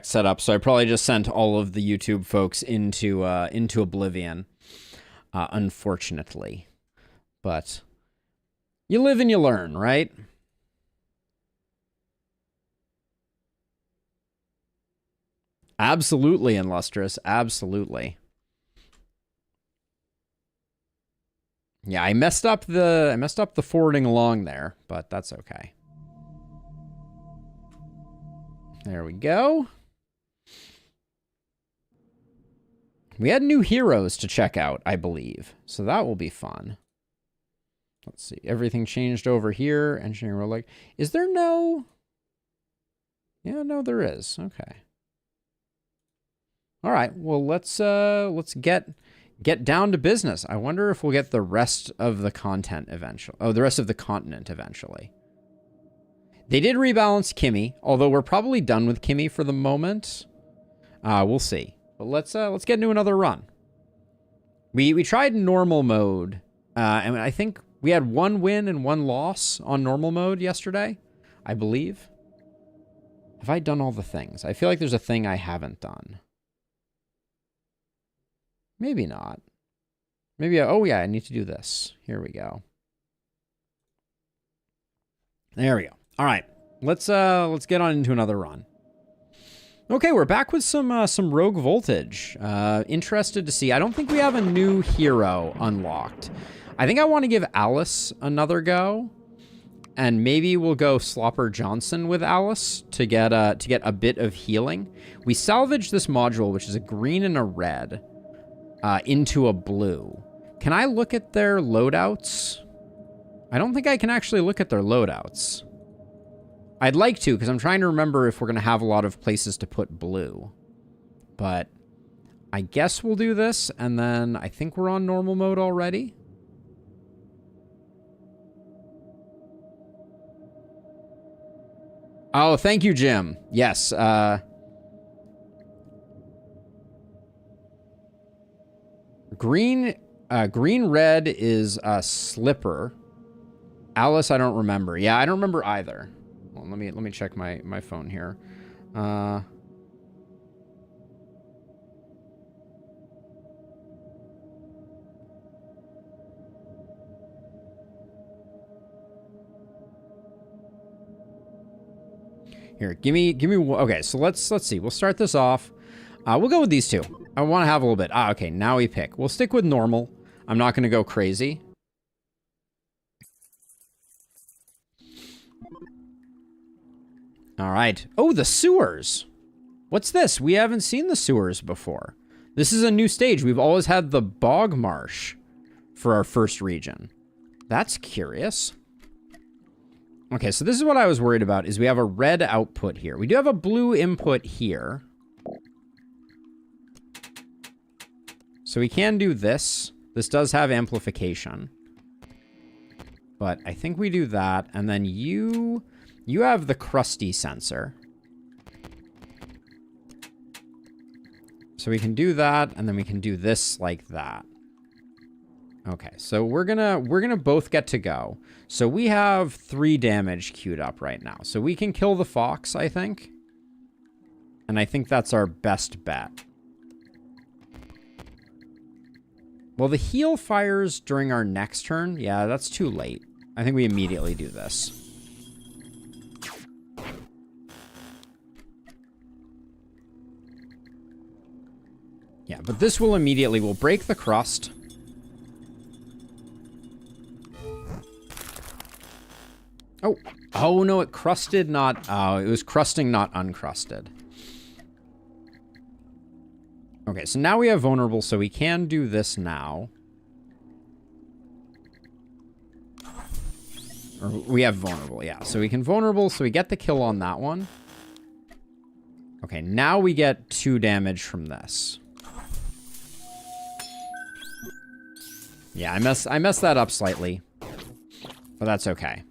set up, so I probably just sent all of the YouTube folks into oblivion, unfortunately. But you live and you learn, right? Absolutely, Illustrious. Absolutely. Yeah, I messed up the forwarding along there, but that's okay. There we go. We had new heroes to check out, I believe. So that will be fun. Let's see. Everything changed over here. Engineering roguelike. Is there no... Yeah, no, there is. Okay. All right. Well, let's get down to business. I wonder if we'll get the rest of the content eventually. Oh, the rest of the continent eventually. They did rebalance Kimmy, although we're probably done with Kimmy for the moment. We'll see. But let's get into another run. We tried normal mode, and I think we had 1 win and 1 loss on normal mode yesterday, I believe. Have I done all the things? I feel like there's a thing I haven't done. Maybe not. Maybe, oh yeah, I need to do this. Here we go. There we go. All right, let's get on into another run. Okay, we're back with some Rogue Voltage. Interested to see. I don't think we have a new hero unlocked. I think I want to give Alice another go, and maybe we'll go Slopper Johnson with Alice to get a bit of healing. We salvaged this module, which is a green and a red, into a blue. Can I look at their loadouts? I don't think I can actually look at their loadouts. I'd like to, because I'm trying to remember if we're going to have a lot of places to put blue. But I guess we'll do this, and then I think we're on normal mode already. Oh, thank you, Jim. Yes. Green red is Slipper. Alice, I don't remember. Yeah, I don't remember either. Well, let me check my phone here. Here, give me. Okay, so let's see. We'll start this off. We'll go with these two. I want to have a little bit. Okay, now we pick. We'll stick with normal. I'm not going to go crazy. All right. Oh, the sewers. What's this? We haven't seen the sewers before. This is a new stage. We've always had the bog marsh for our first region. That's curious. Okay, so this is what I was worried about, is we have a red output here. We do have a blue input here. So we can do this. This does have amplification. But I think we do that, and then you have the crusty sensor. So we can do that, and then we can do this like that. Okay, so we're gonna both get to go. So we have 3 damage queued up right now. So we can kill the fox, I think. And I think that's our best bet. Well, the heal fires during our next turn. Yeah, that's too late. I think we immediately do this. Yeah, but this will immediately, we'll break the crust. Oh, oh no, it crusted, not, oh, it was crusting, not uncrusted. Okay, so now we have vulnerable, so we can do this now. Or we have vulnerable, yeah. So we can vulnerable, so we get the kill on that one. Okay, now we get 2 damage from this. Yeah, I messed that up slightly. But that's okay.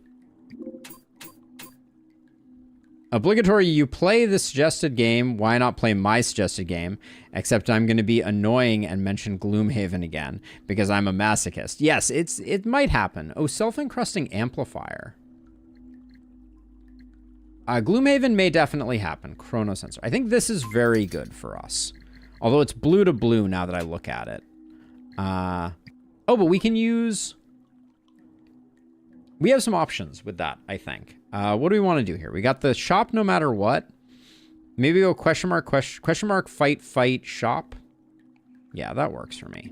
Obligatory, you play the suggested game. Why not play my suggested game? Except I'm going to be annoying and mention Gloomhaven again, because I'm a masochist. Yes, it might happen. Oh, self-encrusting amplifier. Gloomhaven may definitely happen. Chronosensor. I think this is very good for us. Although it's blue to blue now that I look at it. Oh, but we can use... We have some options with that, I think. What do we want to do here? We got the shop no matter what. Maybe go question mark, fight, shop. Yeah, that works for me.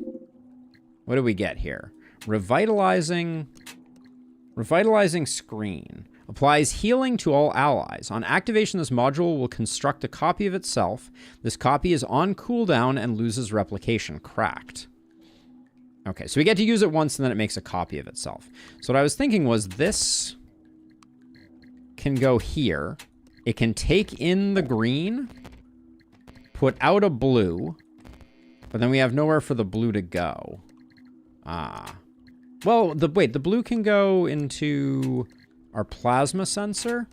What do we get here? Revitalizing screen. Applies healing to all allies. On activation, this module will construct a copy of itself. This copy is on cooldown and loses replication. Cracked. Okay, so we get to use it once and then it makes a copy of itself. So what I was thinking was this can go here. It can take in the green, put out a blue, but then we have nowhere for the blue to go. Well, the blue can go into our plasma sensor.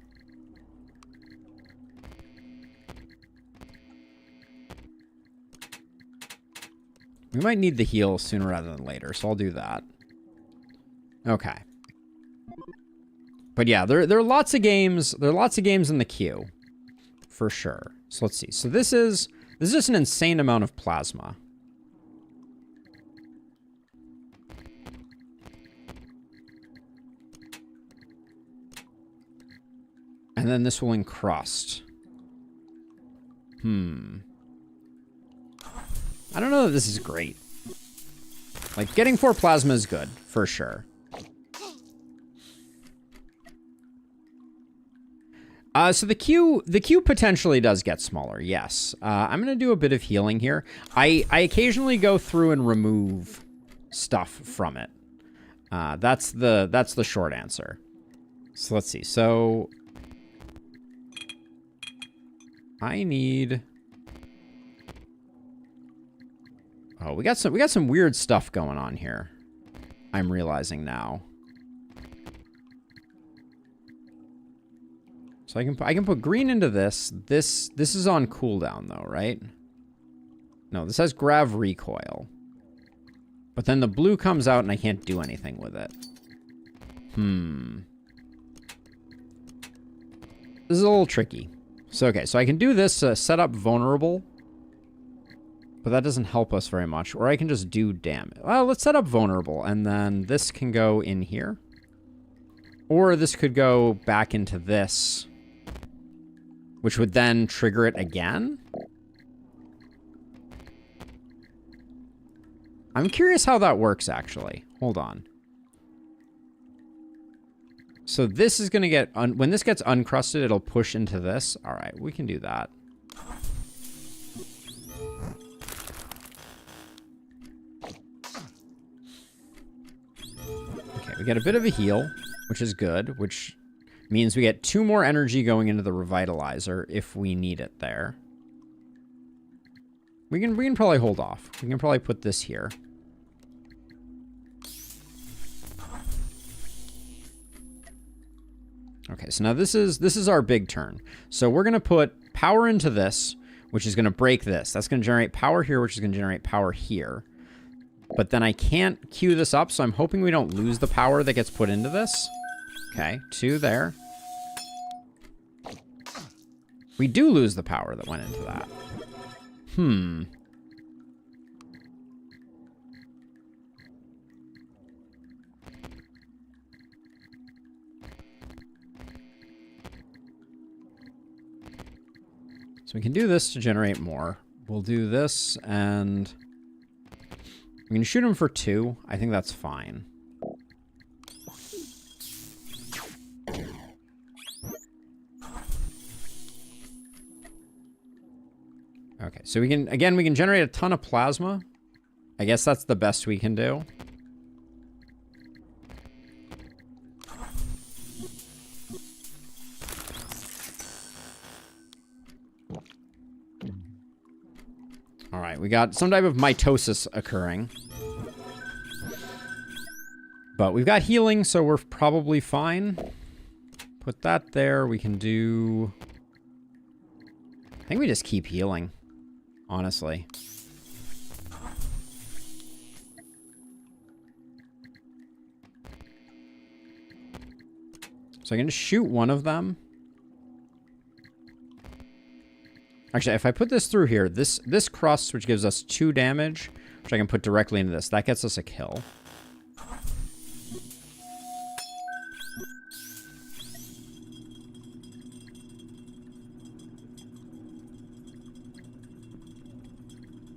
We might need the heal sooner rather than later, so I'll do that. Okay. But yeah, there are lots of games. There are lots of games in the queue, for sure. So let's see. So this is just an insane amount of plasma. And then this will encrust. I don't know that this is great. Like, getting 4 plasma is good, for sure. So the queue potentially does get smaller, yes. I'm going to do a bit of healing here. I occasionally go through and remove stuff from it. That's the short answer. So let's see. So I need... Oh, we got some weird stuff going on here. I'm realizing now. So I can put green into this. This is on cooldown though, right? No, this has grav recoil. But then the blue comes out and I can't do anything with it. This is a little tricky. So okay, so I can do this set up vulnerable. But that doesn't help us very much. Or I can just do damage. Well, let's set up vulnerable. And then this can go in here. Or this could go back into this. Which would then trigger it again. I'm curious how that works, actually. Hold on. So this is going to get... when this gets uncrusted, it'll push into this. All right, we can do that. We get a bit of a heal, which is good, which means we get 2 more energy going into the revitalizer if we need it there. We can probably hold off. We can probably put this here. Okay, so now this is our big turn. So we're gonna put power into this, which is gonna break this. That's gonna generate power here, which is gonna generate power here. But then I can't queue this up, so I'm hoping we don't lose the power that gets put into this. Okay, 2 there. We do lose the power that went into that. So we can do this to generate more. We'll do this and... we can shoot him for 2. I think that's fine. Okay, so we can generate a ton of plasma. I guess that's the best we can do. All right, we got some type of mitosis occurring. But we've got healing, so we're probably fine. Put that there. We can do... I think we just keep healing, honestly. So I can just shoot one of them. Actually, if I put this through here, this crust, which gives us 2 damage, which I can put directly into this, that gets us a kill.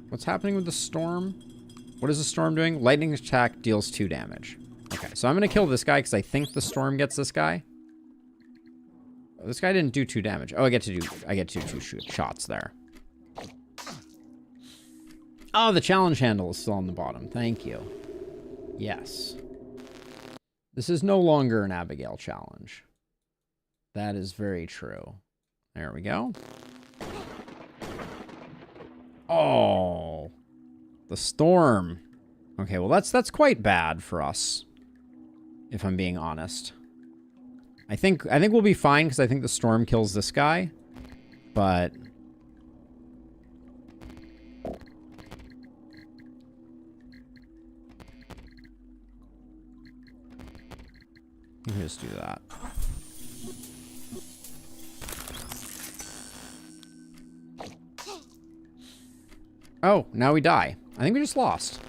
What's happening with the storm? What is the storm doing? Lightning attack deals 2 damage. Okay, so I'm going to kill this guy because I think the storm gets this guy. Oh, this guy didn't do 2 damage. Oh, I get to do 2 shots there. Oh, the challenge handle is still on the bottom. Thank you. Yes. This is no longer an Abigail challenge. That is very true. There we go. Oh, the storm. Okay, well that's quite bad for us, if I'm being honest. I think we'll be fine because I think the storm kills this guy, but let me just do that. Oh, now we die. I think we just lost.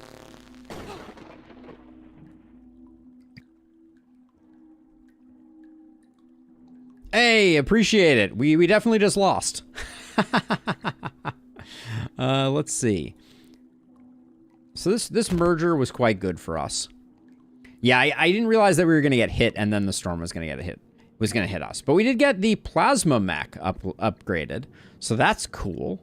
Hey, appreciate it. We definitely just lost. Let's see. So this merger was quite good for us. Yeah, I didn't realize that we were going to get hit and then the storm was going to get hit. Was going to hit us. But we did get the plasma mech upgraded. So that's cool.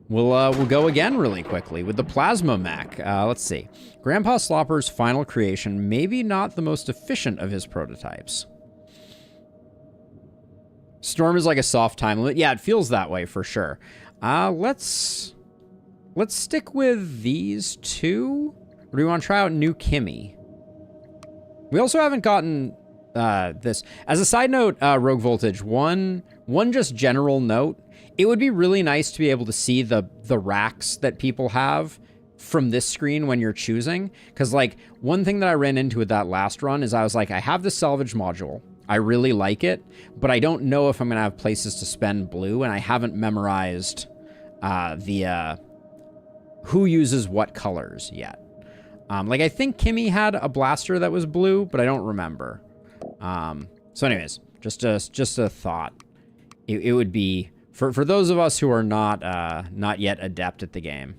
We'll go again really quickly with the plasma mech. Let's see. Grandpa Slopper's final creation, maybe not the most efficient of his prototypes. Storm is like a soft time limit. Yeah, it feels that way for sure. Let's stick with these 2. Or do we want to try out New Kimmy? We also haven't gotten this. As a side note, Rogue Voltage, one just general note. It would be really nice to be able to see the racks that people have from this screen when you're choosing. Because, like, one thing that I ran into with that last run is I was like, I have the salvage module. I really like it, but I don't know if I'm going to have places to spend blue, and I haven't memorized who uses what colors yet. Like, I think Kimmy had a blaster that was blue, but I don't remember. So anyways, just a thought. It would be... For those of us who are not yet adept at the game.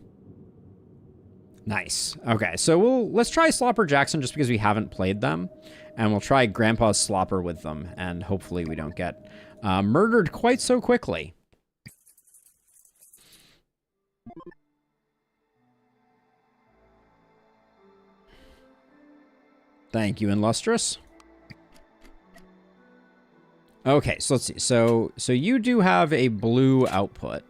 Nice. Okay, so let's try Slopper Jackson just because we haven't played them. And we'll try Grandpa's Slopper with them. And hopefully we don't get murdered quite so quickly. Thank you, Illustrious. Okay, so let's see. So you do have a blue output,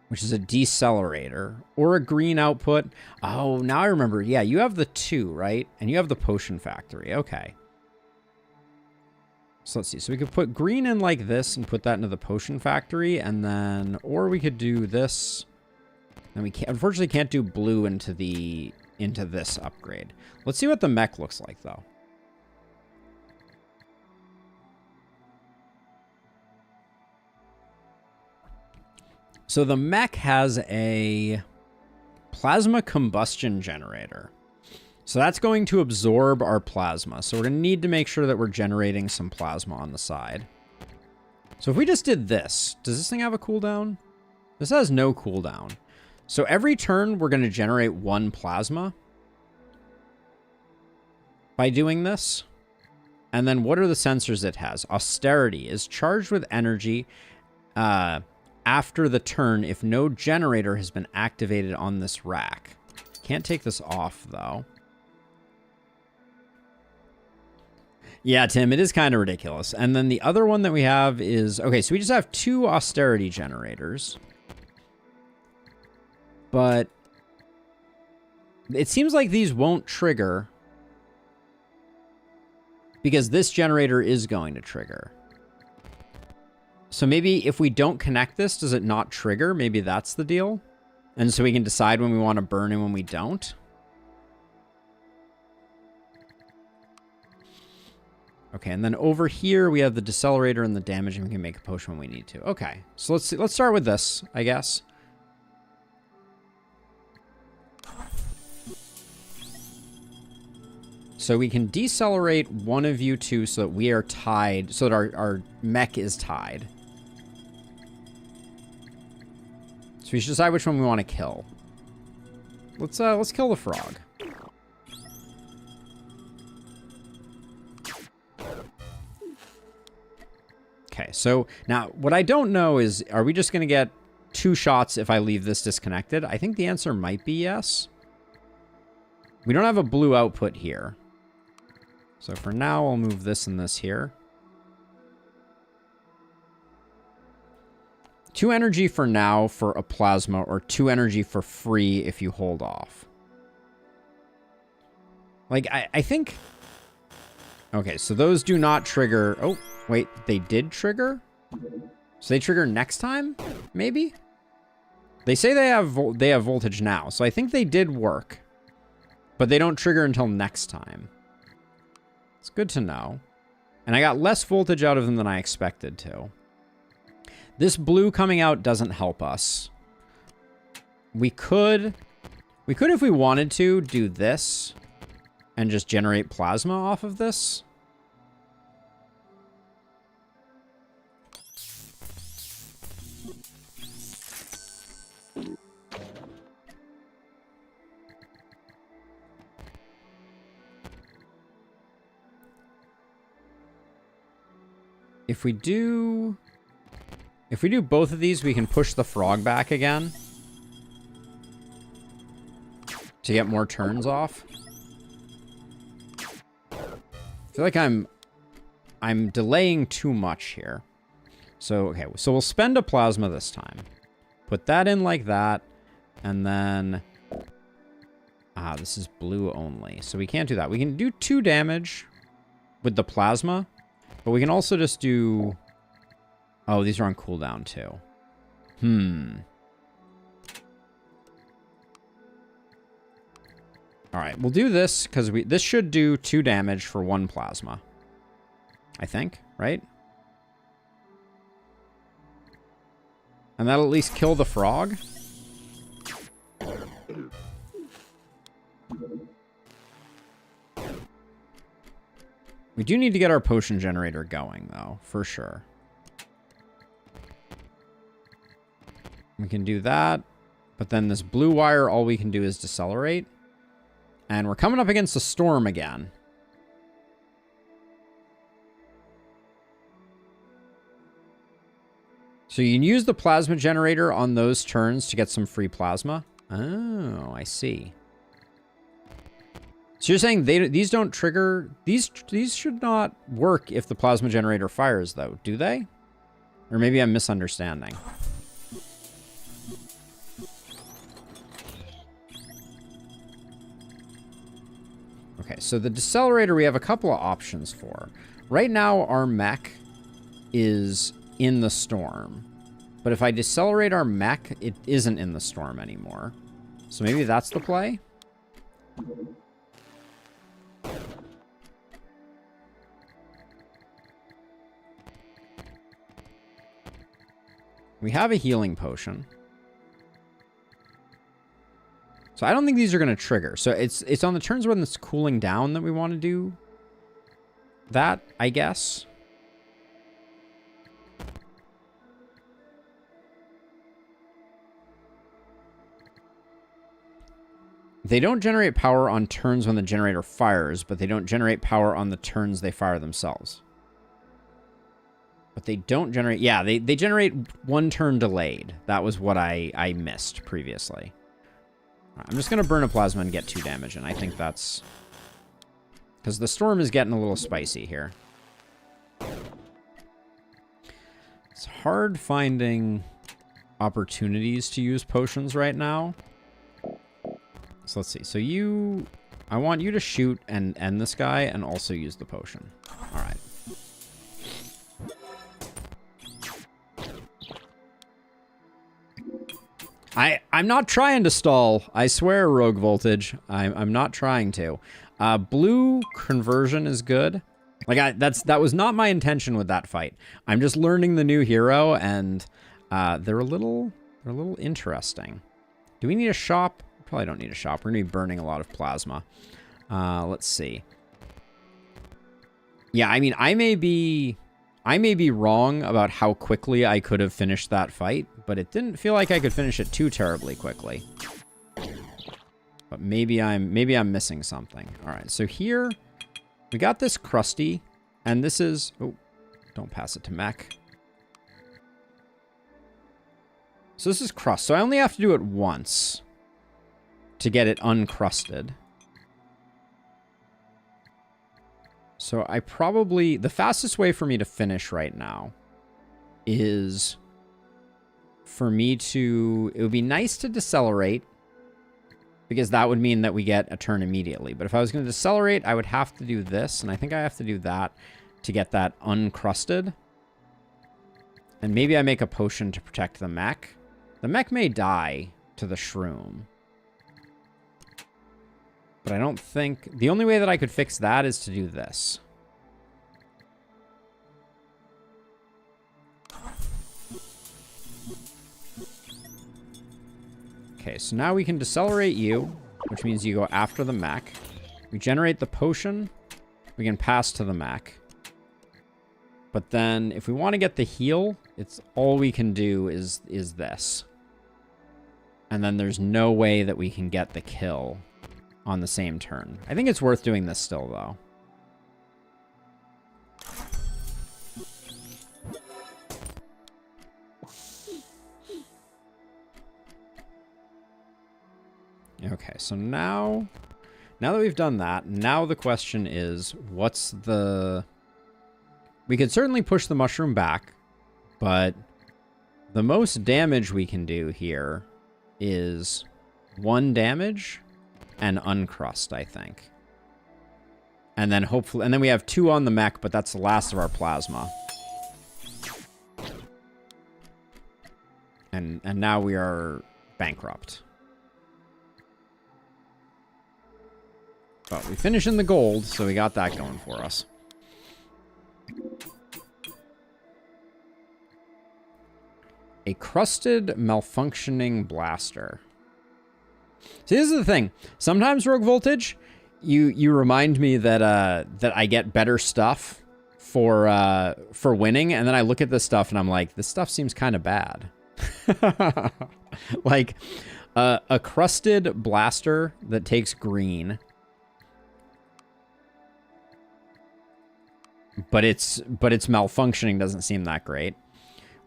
which is a decelerator, or a green output. Oh, now I remember. Yeah, you have the 2, right? And you have the potion factory. Okay. So let's see. So we could put green in like this and put that into the potion factory, and then, or we could do this. And we can't, unfortunately can't do blue into this upgrade. Let's see what the mech looks like though. So the mech has a plasma combustion generator. So that's going to absorb our plasma. So we're going to need to make sure that we're generating some plasma on the side. So if we just did this, does this thing have a cooldown? This has no cooldown. So every turn we're going to generate 1 plasma by doing this. And then what are the sensors it has? Austerity is charged with energy after the turn if no generator has been activated on this rack. Can't take this off, though. Yeah, Tim, it is kind of ridiculous. And then the other one that we have is... Okay, so we just have 2 austerity generators. But it seems like these won't trigger because this generator is going to trigger. So maybe if we don't connect this, does it not trigger? Maybe that's the deal. And so we can decide when we want to burn and when we don't. Okay, and then over here we have the decelerator and the damage, and we can make a potion when we need to. Okay, so let's see. Let's start with this, I guess. So we can decelerate one of you two so that we are tied, so that our mech is tied. So we should decide which one we want to kill. Let's kill the frog. Okay, so now what I don't know is, are we just going to get 2 shots if I leave this disconnected? I think the answer might be yes. We don't have a blue output here. So for now, I'll move this and this here. 2 energy for now for a plasma, or 2 energy for free if you hold off. Like, I think... Okay, so those do not trigger... Oh, wait, they did trigger? So they trigger next time? Maybe? They say they have voltage now, so I think they did work. But they don't trigger until next time. It's good to know. And I got less voltage out of them than I expected to. This blue coming out doesn't help us. We could, if we wanted to, do this and just generate plasma off of this. If we do both of these, we can push the frog back again to get more turns off. I feel like I'm delaying too much here. So, okay, so we'll spend a plasma this time. Put that in like that, and then... Ah, this is blue only, so we can't do that. We can do 2 damage with the plasma, but we can also just do... Oh, these are on cooldown too. Alright, we'll do this, because this should do 2 damage for 1 plasma. I think, right? And that'll at least kill the frog. We do need to get our potion generator going, though, for sure. We can do that, but then this blue wire, all we can do is decelerate. And we're coming up against a storm again. So you can use the plasma generator on those turns to get some free plasma. Oh, I see. So you're saying these don't trigger... These should not work if the plasma generator fires, though, do they? Or maybe I'm misunderstanding. Okay, so the decelerator we have a couple of options for. Right now, our mech is in the storm. But if I decelerate our mech, it isn't in the storm anymore. So maybe that's the play? We have a healing potion. So I don't think these are going to trigger. So it's on the turns when it's cooling down that we want to do that, I guess. They don't generate power on turns when the generator fires, but they don't generate power on the turns they fire themselves. But they don't generate... Yeah, they generate 1 turn delayed. That was what I missed previously. I'm just going to burn a plasma and get 2 damage, and I think that's... Because the storm is getting a little spicy here. It's hard finding opportunities to use potions right now. So let's see. So I want you to shoot and end this guy and also use the potion. All right. I'm not trying to stall. I swear, Rogue Voltage. I'm not trying to. Blue conversion is good. Like, that was not my intention with that fight. I'm just learning the new hero, and they're a little interesting. Do we need a shop? Probably don't need a shop. We're gonna be burning a lot of plasma. Let's see. Yeah, I mean, I may be wrong about how quickly I could have finished that fight, but it didn't feel like I could finish it too terribly quickly. But maybe I'm missing something. All right, so here we got this crusty, and this is... Oh, don't pass it to mech. So this is crust. So I only have to do it once to get it uncrusted. So I probably... The fastest way for me to finish right now is for me to... It would be nice to decelerate, because that would mean that we get a turn immediately. But if I was going to decelerate, I would have to do this, and I think I have to do that to get that uncrusted. And maybe I make a potion to protect the mech. The mech may die to the shroom. But I don't think... The only way that I could fix that is to do this. Okay, so now we can decelerate you, which means you go after the mech. We generate the potion. We can pass to the mech. But then, if we want to get the heal, it's all we can do is this. And then there's no way that we can get the kill on the same turn. I think it's worth doing this still, though. Okay, so now that we've done that, now the question is, what's the... We could certainly push the mushroom back, but the most damage we can do here is 1 damage and uncrust, I think. And then hopefully... And then we have 2 on the mech, but that's the last of our plasma. And now we are bankrupt. But we finish in the gold, so we got that going for us. A crusted malfunctioning blaster. See, this is the thing. Sometimes, Rogue Voltage, you remind me that that I get better stuff for winning, and then I look at this stuff and I'm like, this stuff seems kind of bad. Like a crusted blaster that takes green. But its malfunctioning doesn't seem that great.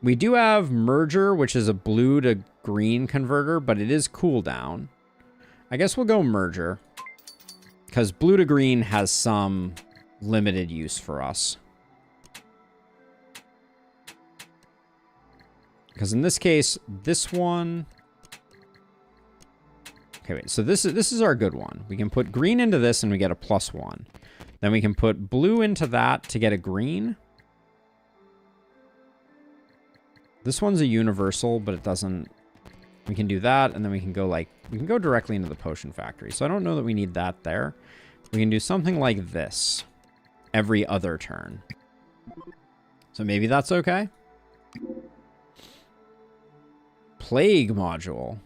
We do have Merger, which is a blue to green converter, but it is cooldown. I guess we'll go Merger, because blue to green has some limited use for us. Because in this case, this one... Okay, wait, so this is our good one. We can put green into this and we get a +1. Then we can put blue into that to get a green. This one's a universal, but it doesn't... We can do that, and then we can go like... We can go directly into the potion factory. So I don't know that we need that there. We can do something like this every other turn. So maybe that's okay. Plague module.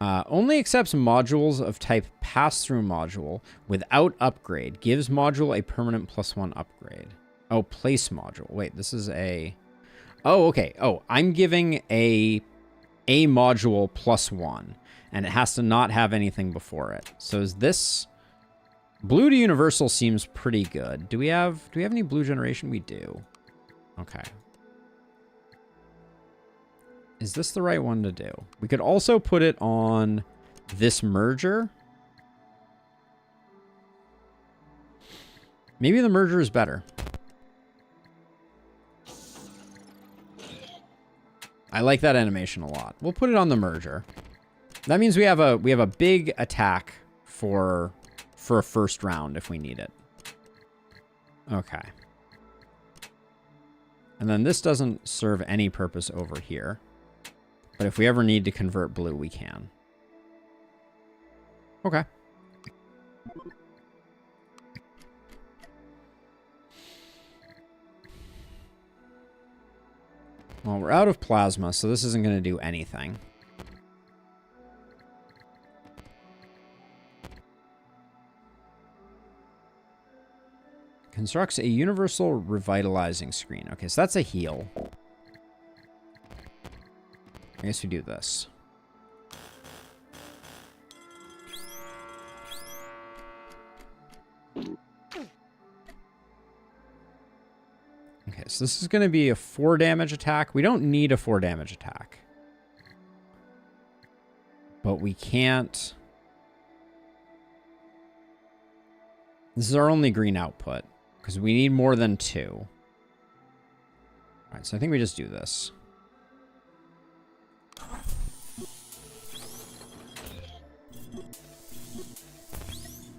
Only accepts modules of type pass-through module without upgrade. Gives module a permanent +1 upgrade. Oh, place module. Wait, this is a... Oh, okay. Oh, I'm giving a module +1, and it has to not have anything before it. So is this... Blue to universal seems pretty good. Do we have any blue generation? We do. Okay. Is this the right one to do? We could also put it on this merger. Maybe the merger is better. I like that animation a lot. We'll put it on the merger. That means we have a big attack for a first round if we need it. Okay. And then this doesn't serve any purpose over here. But if we ever need to convert blue, we can. Okay. Well, we're out of plasma, so this isn't going to do anything. Constructs a universal revitalizing screen. Okay, so that's a heal. I guess we do this. Okay, so this is going to be a 4 damage attack. We don't need a 4 damage attack. But we can't... This is our only green output. Because we need more than 2. Alright, so I think we just do this.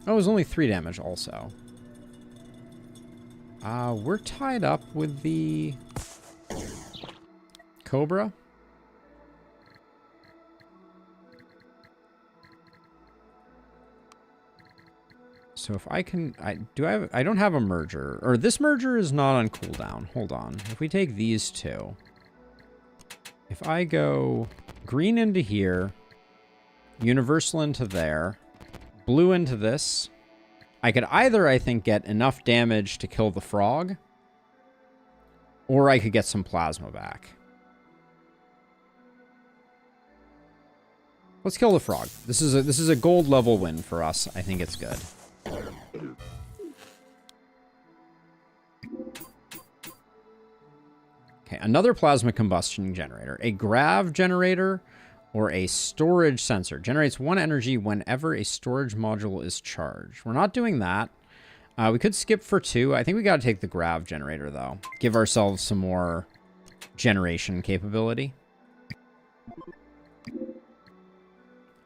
Oh, it was only 3 damage also. We're tied up with the Cobra. So if I can, I don't have a merger, or this merger is not on cooldown. Hold on. If we take these two, if I go green into here, universal into there, blue into this, I could either, I think, get enough damage to kill the frog, or I could get some plasma back. Let's kill the frog. This is a gold level win for us. I think it's good. Okay, another plasma combustion generator. A grav generator or a storage sensor. Generates 1 energy whenever a storage module is charged. We're not doing that. We could skip for 2. I think we got to take the grav generator, though. Give ourselves some more generation capability.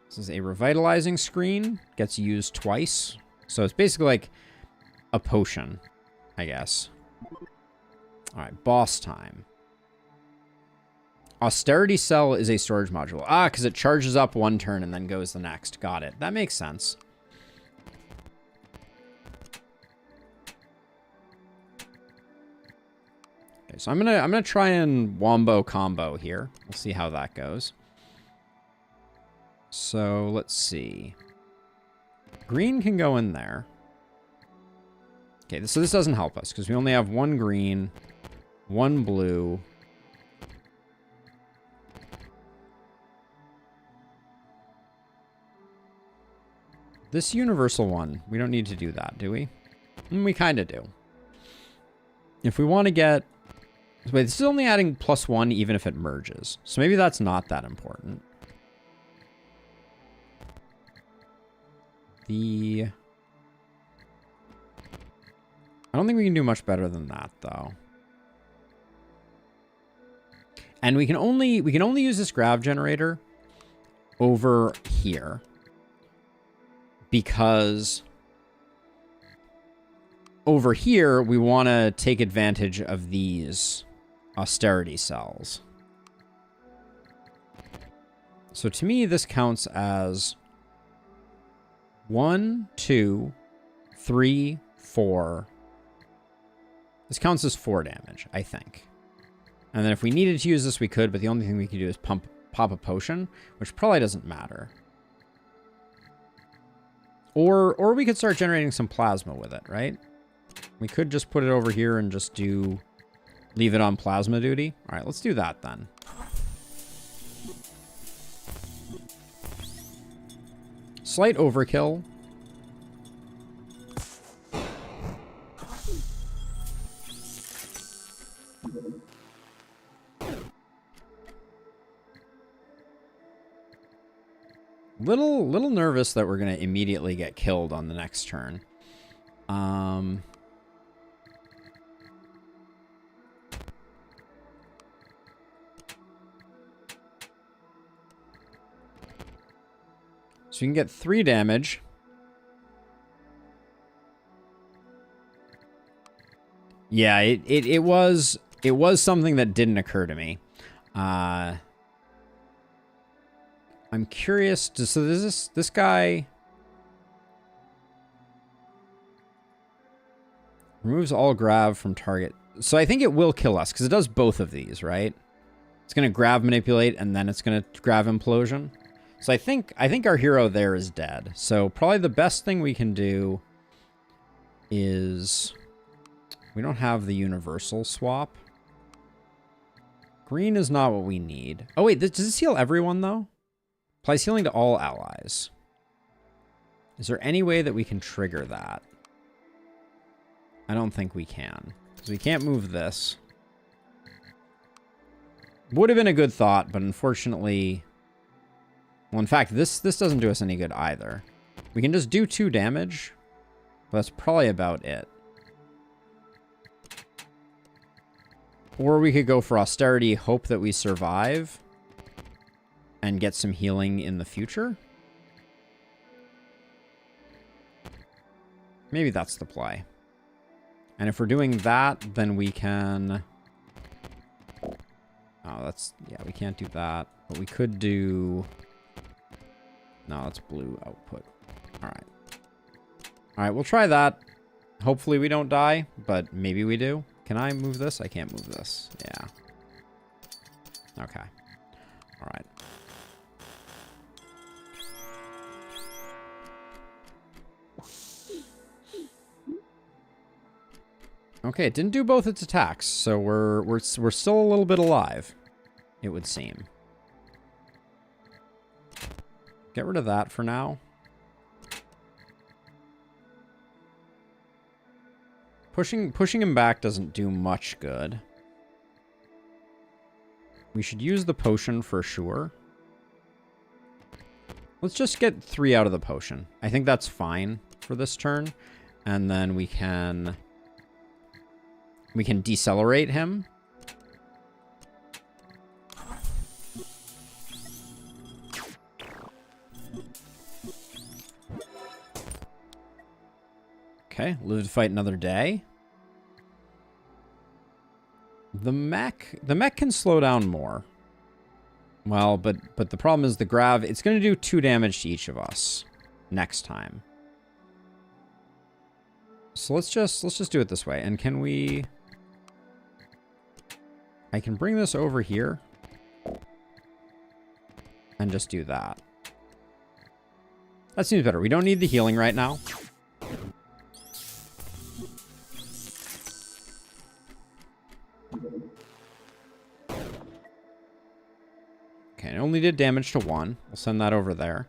This is a revitalizing screen. Gets used twice. So it's basically like a potion, I guess. All right, boss time. Austerity cell is a storage module. Ah, because it charges up 1 turn and then goes the next. Got it. That makes sense. Okay, so I'm gonna try and wombo combo here. We'll see how that goes. So let's see. Green can go in there. Okay, so this doesn't help us because we only have 1 green, 1 blue. This universal one, we don't need to do that, do we? We kind of do. If we want to get... Wait, this is only adding +1 even if it merges. So maybe that's not that important. I don't think we can do much better than that, though. And we can only use this grav generator over here because over here we want to take advantage of these austerity cells. So to me, this counts as 1, 2, 3, 4. This counts as 4 damage, I think. And then if we needed to use this, we could, but the only thing we could do is pop a potion, which probably doesn't matter. Or we could start generating some plasma with it, right? We could just put it over here and just leave it on plasma duty. All right, let's do that then. Slight overkill. Little nervous that we're going to immediately get killed on the next turn. So you can get 3 damage. Yeah, it was something that didn't occur to me. I'm curious. So this guy removes all grav from target. So I think it will kill us because it does both of these, right? It's going to grav manipulate, and then it's going to grav implosion. So I think our hero there is dead. So probably the best thing we can do is... We don't have the universal swap. Green is not what we need. Oh, wait. Does this heal everyone, though? Applies healing to all allies. Is there any way that we can trigger that? I don't think we can. Because we can't move this. Would have been a good thought, but unfortunately... Well, in fact, this doesn't do us any good either. We can just do 2 damage, but that's probably about it. Or we could go for austerity, hope that we survive, and get some healing in the future. Maybe that's the play. And if we're doing that, then we can... Oh, that's... Yeah, we can't do that. But we could do... No, that's blue output. Alright. Alright, we'll try that. Hopefully we don't die, but maybe we do. Can I move this? I can't move this. Yeah. Okay. Alright. Okay, it didn't do both its attacks, so we're still a little bit alive, it would seem. Get rid of that for now. Pushing him back doesn't do much good. We should use the potion for sure. Let's just get 3 out of the potion. I think that's fine for this turn. And then we can decelerate him. Okay, live to fight another day. The mech can slow down more. Well, but the problem is the grav, it's going to do 2 damage to each of us next time. So let's just do it this way. And can we... I can bring this over here and just do that. That seems better. We don't need the healing right now. Okay, it only did damage to 1. We'll send that over there.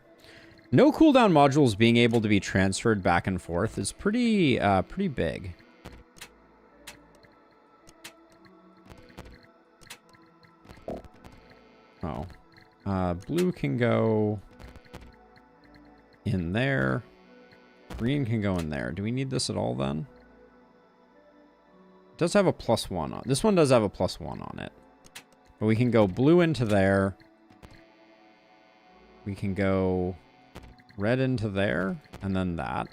No cooldown modules being able to be transferred back and forth is pretty big. Oh. Blue can go in there. Green can go in there. Do we need this at all then? It does have a +1 on. This one does have a +1 on it. But we can go blue into there. We can go red into there, and then that.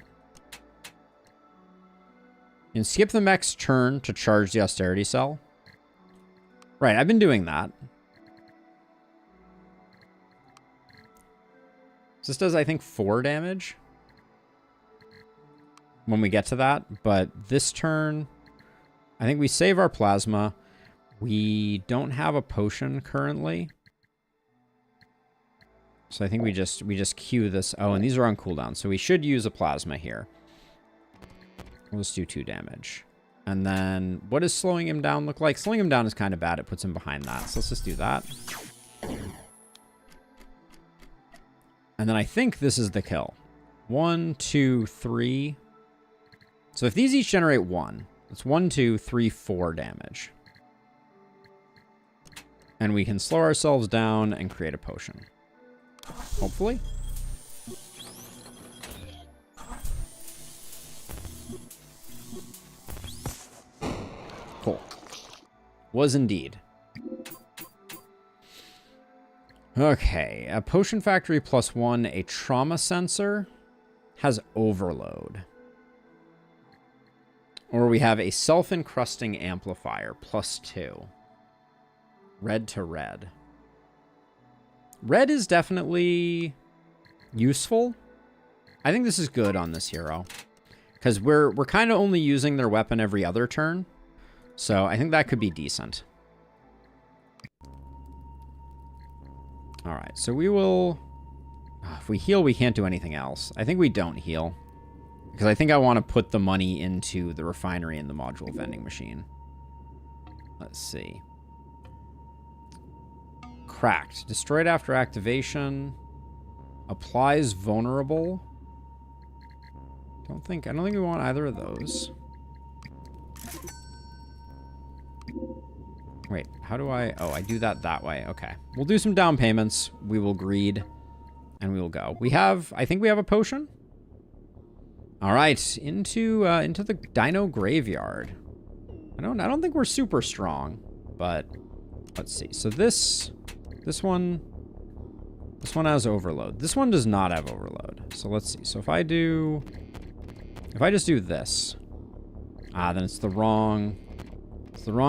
You can skip the mech's turn to charge the austerity cell. Right, I've been doing that. This does, I think, 4 damage when we get to that. But this turn, I think we save our plasma. We don't have a potion currently. So I think we just queue this. Oh, and these are on cooldown. So we should use a plasma here. We'll just do 2 damage. And then what does slowing him down look like? Slowing him down is kind of bad. It puts him behind that. So let's just do that. And then I think this is the kill. 1, 2, 3. So if these each generate 1, it's 1, 2, 3, 4 damage. And we can slow ourselves down and create a potion. Hopefully. Cool. Was indeed. Okay, a potion factory +1, a trauma sensor has overload. Or we have a self-encrusting amplifier +2. Red to red. Red is definitely useful. I think this is good on this hero. Because we're kind of only using their weapon every other turn. So I think that could be decent. All right, so we will... If we heal, we can't do anything else. I think we don't heal. Because I think I want to put the money into the refinery and the module vending machine. Let's see. Cracked. Destroyed after activation. Applies vulnerable. I don't think we want either of those. Wait, how do I... Oh, I do that way. Okay. We'll do some down payments. We will greed. And we will go. We have... I think we have a potion. All right. Into the dino graveyard. I don't think we're super strong. But let's see. So this one... This one has overload. This one does not have overload. So let's see. So if I just do this... then it's the wrong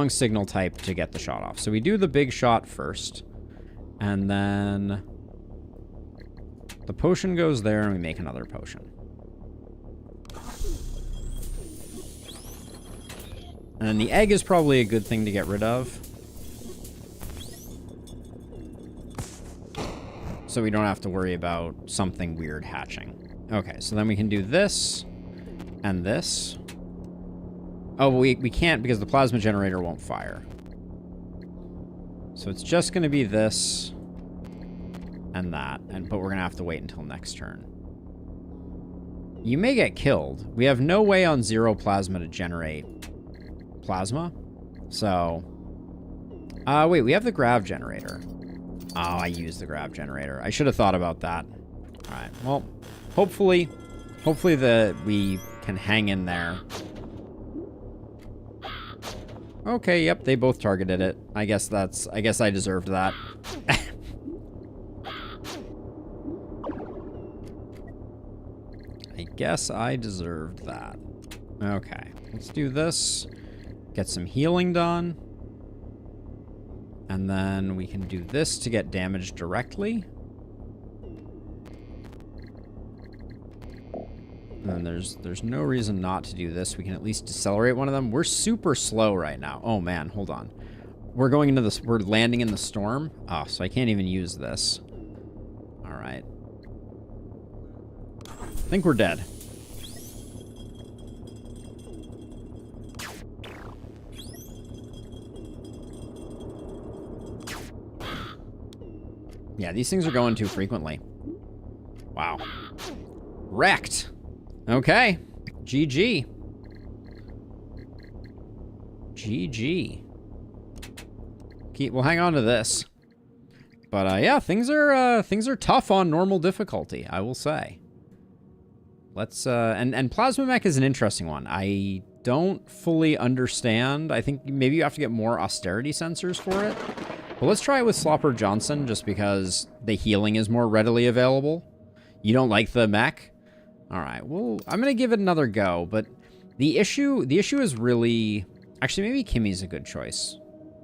signal type to get the shot off. So we do the big shot first. And then the potion goes there and we make another potion. And then the egg is probably a good thing to get rid of. So we don't have to worry about something weird hatching. Okay, so then we can do this and this. Oh, we can't because the plasma generator won't fire. So it's just going to be this and that, but we're going to have to wait until next turn. You may get killed. We have no way on 0 plasma to generate plasma. So, wait, we have the grav generator. Oh, I used the grav generator. I should have thought about that. All right, well, hopefully we can hang in there. Okay, yep, they both targeted it. I guess I deserved that. I guess I deserved that. Okay, let's do this. Get some healing done. And then we can do this to get damage directly. And there's no reason not to do this. We can at least decelerate one of them. We're super slow right now. Oh man, hold on. We're going into this. We're landing in the storm. Oh, so I can't even use this. All right. I think we're dead. Yeah, these things are going too frequently. Wow. Wrecked. Okay. GG. GG. We'll hang on to this. But yeah, things are tough on normal difficulty, I will say. Let's and Plasma Mech is an interesting one. I don't fully understand. I think maybe you have to get more austerity sensors for it. But let's try it with Slopper Johnson just because the healing is more readily available. You don't like the mech? All right, well, I'm going to give it another go, but the issue is really... Actually, maybe Kimmy's a good choice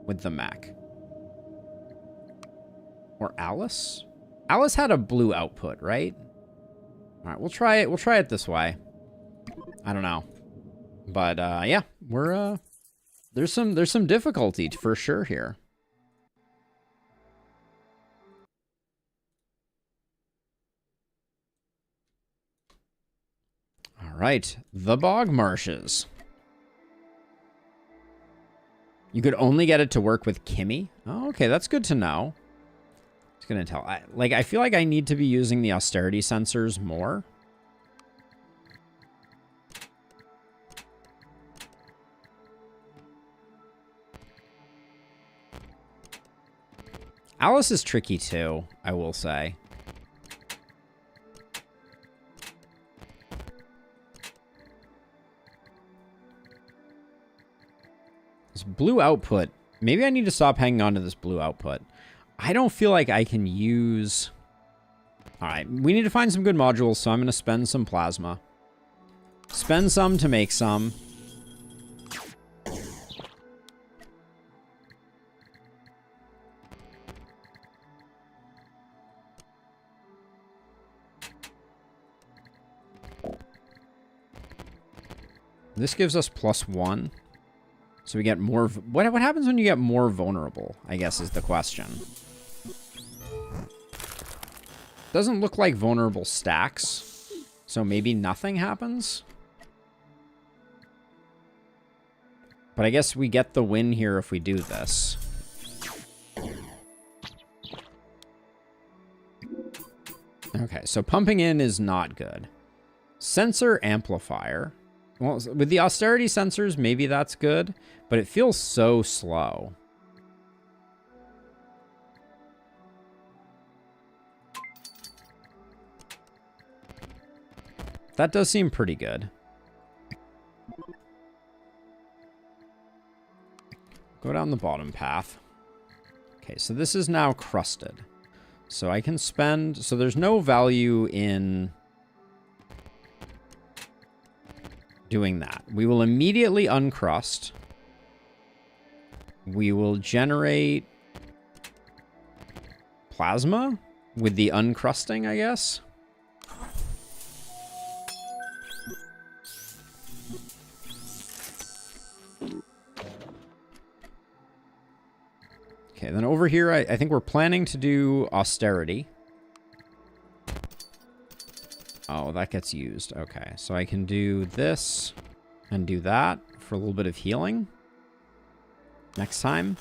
with the mech. Or Alice? Alice had a blue output, right? All right, we'll try it. We'll try it this way. I don't know. But, yeah, we're, there's some difficulty for sure here. All right, the Bog Marshes. You could only get it to work with Kimmy? Oh, okay, that's good to know. It's gonna tell. I feel like I need to be using the austerity sensors more. Alice is tricky too, I will say. This blue output. Maybe I need to stop hanging on to this blue output. I don't feel like I can use... Alright, we need to find some good modules, so I'm going to spend some plasma. Spend some to make some. This gives us +1. So we get more... What happens when you get more vulnerable, I guess, is the question. Doesn't look like vulnerable stacks, so maybe nothing happens. But I guess we get the win here if we do this. Okay, so pumping in is not good. Sensor amplifier. Well, with the austerity sensors, maybe that's good, but it feels so slow. That does seem pretty good. Go down the bottom path. Okay, so this is now crusted. So I can spend... So there's no value in doing that. We will immediately uncrust. We will generate plasma with the uncrusting, I guess. Okay, then over here, I think we're planning to do austerity. Oh, that gets used. Okay, so I can do this and do that for a little bit of healing next time.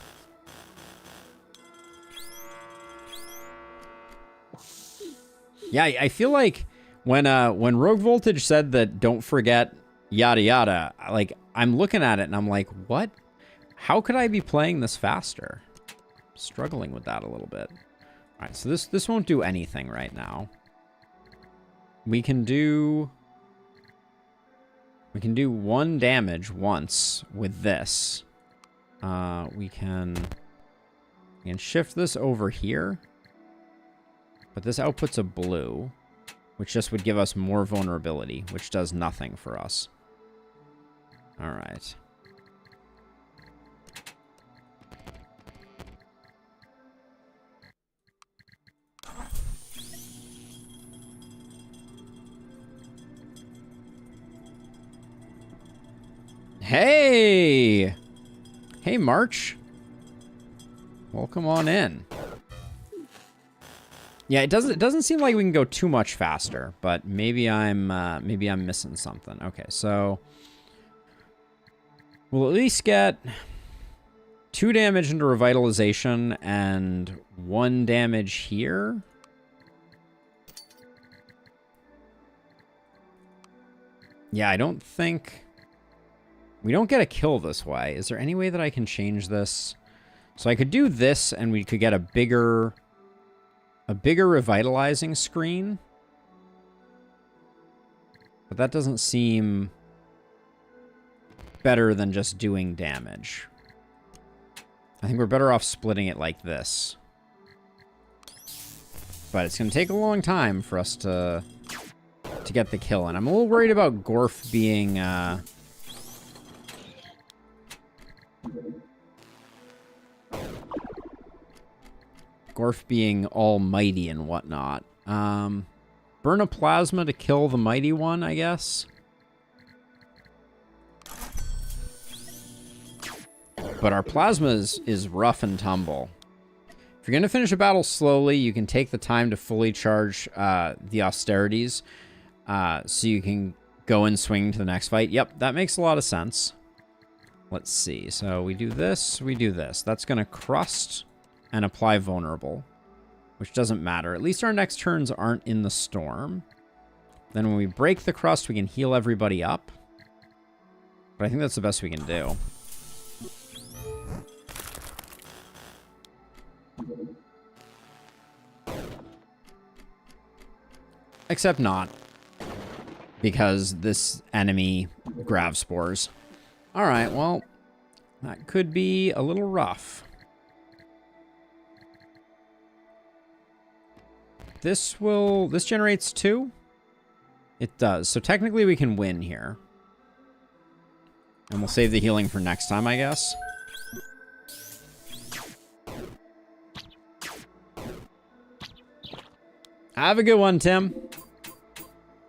Yeah, I feel like when Rogue Voltage said that don't forget yada yada, like I'm looking at it and I'm like, what? How could I be playing this faster? Struggling with that a little bit. All right, so this won't do anything right now. We can do 1 damage once with this. We can shift this over here, but this outputs a blue, which just would give us more vulnerability, which does nothing for us. All right. Hey! Hey, March. Welcome on in. Yeah, it doesn't seem like we can go too much faster, but maybe I'm missing something. Okay, so we'll at least get 2 damage into revitalization and 1 damage here. Yeah, I don't think... We don't get a kill this way. Is there any way that I can change this? So I could do this and we could get a bigger revitalizing screen. But that doesn't seem better than just doing damage. I think we're better off splitting it like this. But it's going to take a long time for us to get the kill. And I'm a little worried about Gorf being... Gorf being almighty and whatnot. Burn a plasma to kill the mighty one, I guess. But our plasma is rough and tumble. If you're going to finish a battle slowly, you can take the time to fully charge the austerities. So you can go and swing to the next fight. Yep, that makes a lot of sense. Let's see. So we do this, we do this. That's going to crust and apply vulnerable, which doesn't matter. At least our next turns aren't in the storm. Then when we break the crust, we can heal everybody up. But I think that's the best we can do. Except not. Because this enemy grav spores. Alright, well, that could be a little rough. This generates 2? It does. So technically we can win here. And we'll save the healing for next time, I guess. Have a good one, Tim.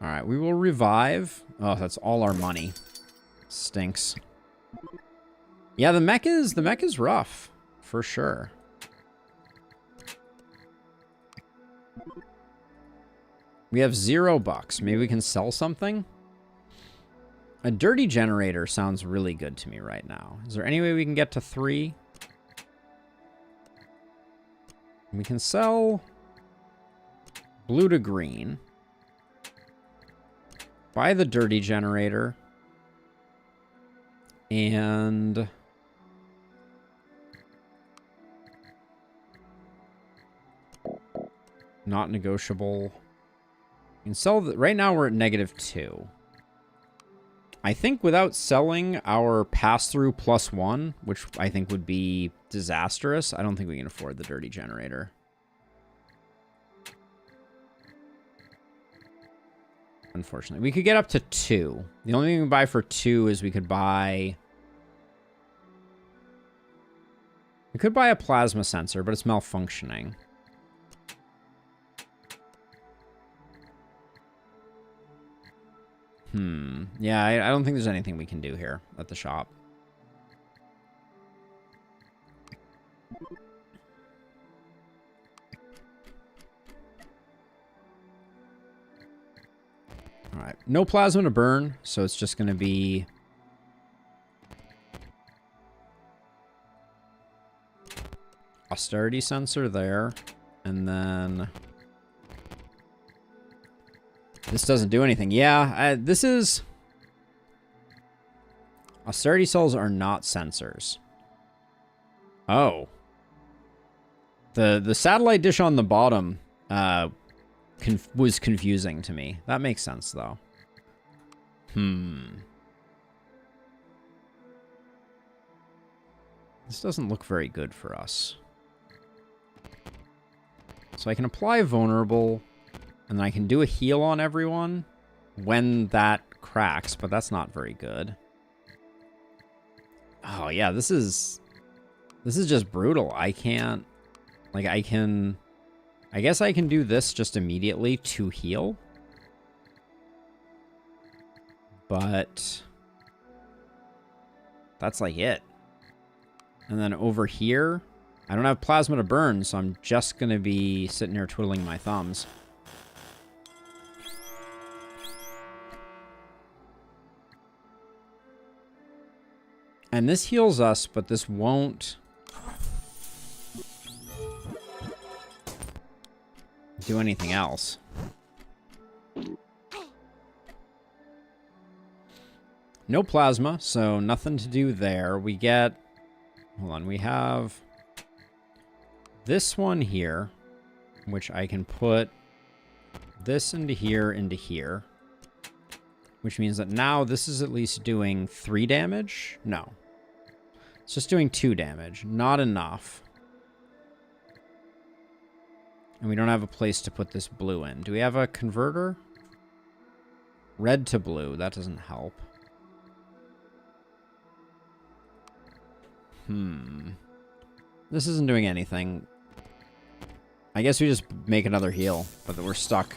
Alright, we will revive. Oh, that's all our money. Stinks. Yeah, the mech is rough, for sure. We have $0. Maybe we can sell something? A dirty generator sounds really good to me right now. Is there any way we can get to 3? We can sell blue to green. Buy the dirty generator. And not negotiable. You can sell right now we're at -2. I think without selling our pass-through +1, which I think would be disastrous, I don't think we can afford the dirty generator. Unfortunately. We could get up to 2. The only thing we can buy for 2 is we could buy... We could buy a plasma sensor, but it's malfunctioning. Yeah, I don't think there's anything we can do here at the shop. All right. No plasma to burn, so it's just going to be... austerity sensor there. And then... This doesn't do anything. Yeah, this is... Austerity cells are not sensors. Oh. The satellite dish on the bottom was confusing to me. That makes sense, though. This doesn't look very good for us. So I can apply vulnerable... And then I can do a heal on everyone when that cracks, but that's not very good. Oh, yeah, this is just brutal. I can't... Like, I guess I can do this just immediately to heal. But... That's like it. And then over here, I don't have plasma to burn, so I'm just going to be sitting here twiddling my thumbs. And this heals us, but this won't do anything else. No plasma, so nothing to do there. We get... Hold on, we have this one here, which I can put this into here. Which means that now this is at least doing 3 damage? No. It's just doing 2 damage. Not enough. And we don't have a place to put this blue in. Do we have a converter? Red to blue. That doesn't help. This isn't doing anything. I guess we just make another heal, but we're stuck.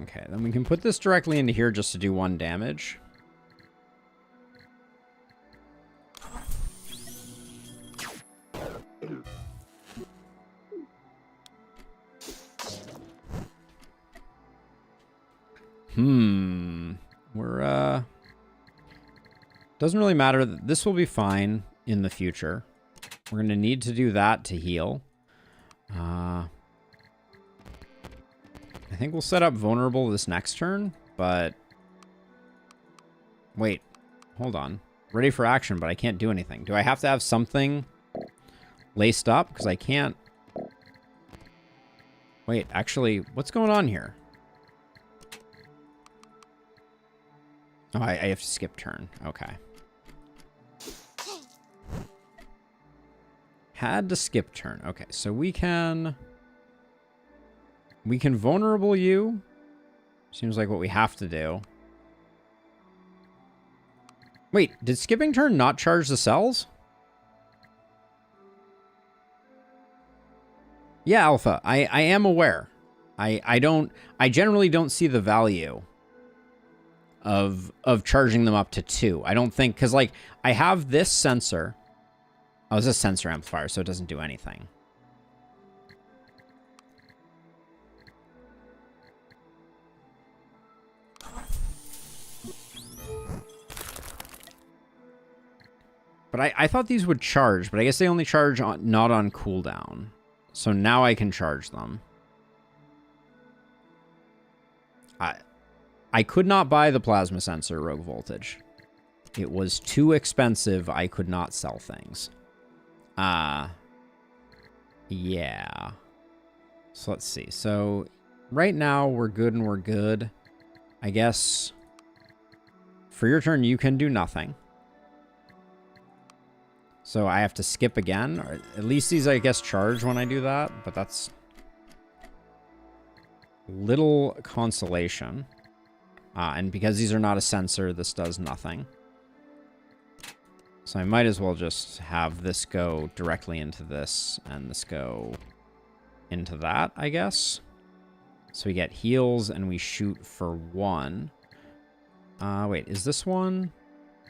Okay, then we can put this directly into here just to do 1 damage. We're, doesn't really matter. This will be fine in the future. We're going to need to do that to heal. I think we'll set up vulnerable this next turn, but... Wait, hold on. Ready for action, but I can't do anything. Do I have to have something laced up? Because I can't... Wait, actually, what's going on here? Oh, I have to skip turn. Okay. Had to skip turn. Okay, so we can vulnerable you. Seems like what we have to do. Wait, did skipping turn not charge the cells? Yeah, Alpha. I am aware. I generally don't see the value of charging them up to 2. I don't think, because like I have this sensor. Oh, it's a sensor amplifier, so it doesn't do anything. But I thought these would charge, but I guess they only charge on, not on cooldown. So now I can charge them. I could not buy the plasma sensor, Rogue Voltage. It was too expensive. I could not sell things. Yeah. So let's see. So right now we're good and we're good. I guess for your turn, you can do nothing. So I have to skip again. Or at least these, I guess, charge when I do that. But that's little consolation. And because these are not a sensor, this does nothing. So I might as well just have this go directly into this and this go into that, I guess. So we get heals and we shoot for 1. Wait, is this one?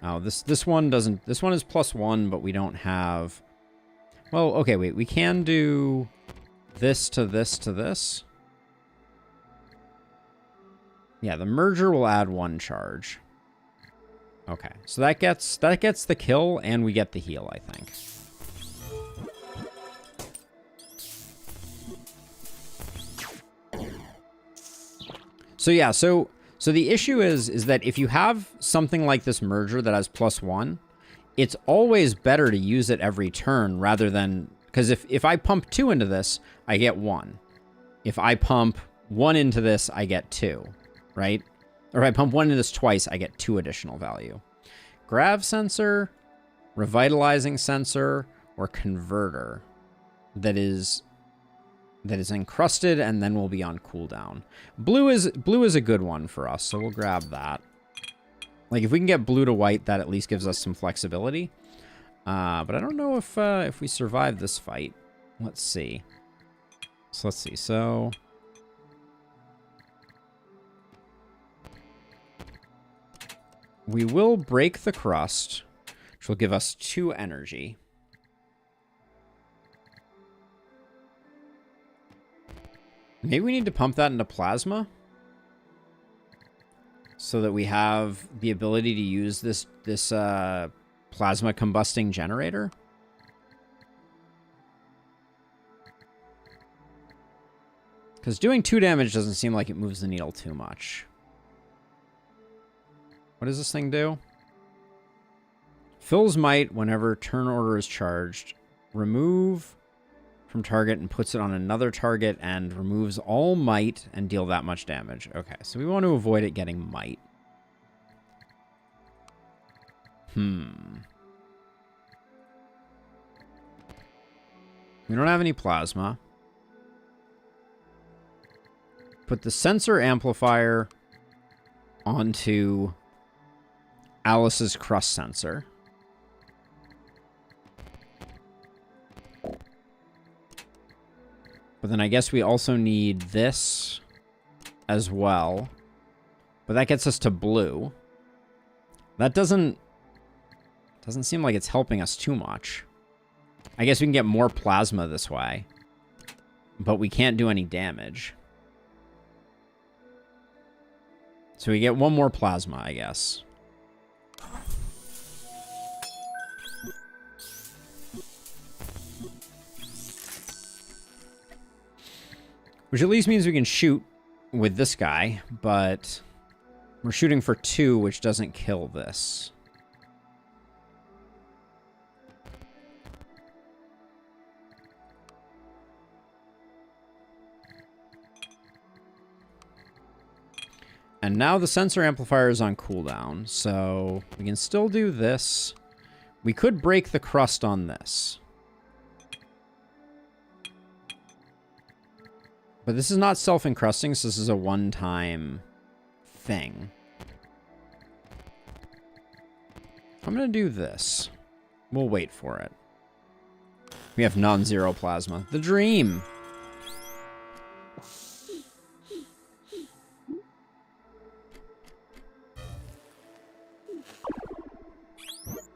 Oh, this one doesn't... This one is +1, but we don't have... Well, okay, wait. We can do this to this to this. Yeah, the merger will add 1 charge. Okay, so that gets the kill, and we get the heal, I think. So yeah, so the issue is that if you have something like this merger that has +1, it's always better to use it every turn rather than... Because if I pump 2 into this, I get 1. If I pump 1 into this, I get 2. Right? Or if I pump 1 into this twice, I get 2 additional value. Grav sensor, revitalizing sensor, or converter that is encrusted and then will be on cooldown. Blue is a good one for us, so we'll grab that. Like if we can get blue to white, that at least gives us some flexibility. But I don't know if we survive this fight. Let's see. So we will break the crust, which will give us 2 energy. Maybe we need to pump that into plasma so that we have the ability to use this plasma combusting generator. Because doing 2 damage doesn't seem like it moves the needle too much. What does this thing do? Fills might whenever turn order is charged. Remove from target and puts it on another target and removes all might and deal that much damage. Okay, so we want to avoid it getting might. We don't have any plasma. Put the sensor amplifier onto Alice's crust sensor. But then I guess we also need this as well. But that gets us to blue. That doesn't seem like it's helping us too much. I guess we can get more plasma this way. But we can't do any damage. So we get 1 more plasma, I guess. Which at least means we can shoot with this guy, but we're shooting for 2, which doesn't kill this. And now the sensor amplifier is on cooldown, so we can still do this. We could break the crust on this. But this is not self-encrusting, so this is a one-time thing. I'm going to do this. We'll wait for it. We have non-zero plasma. The dream!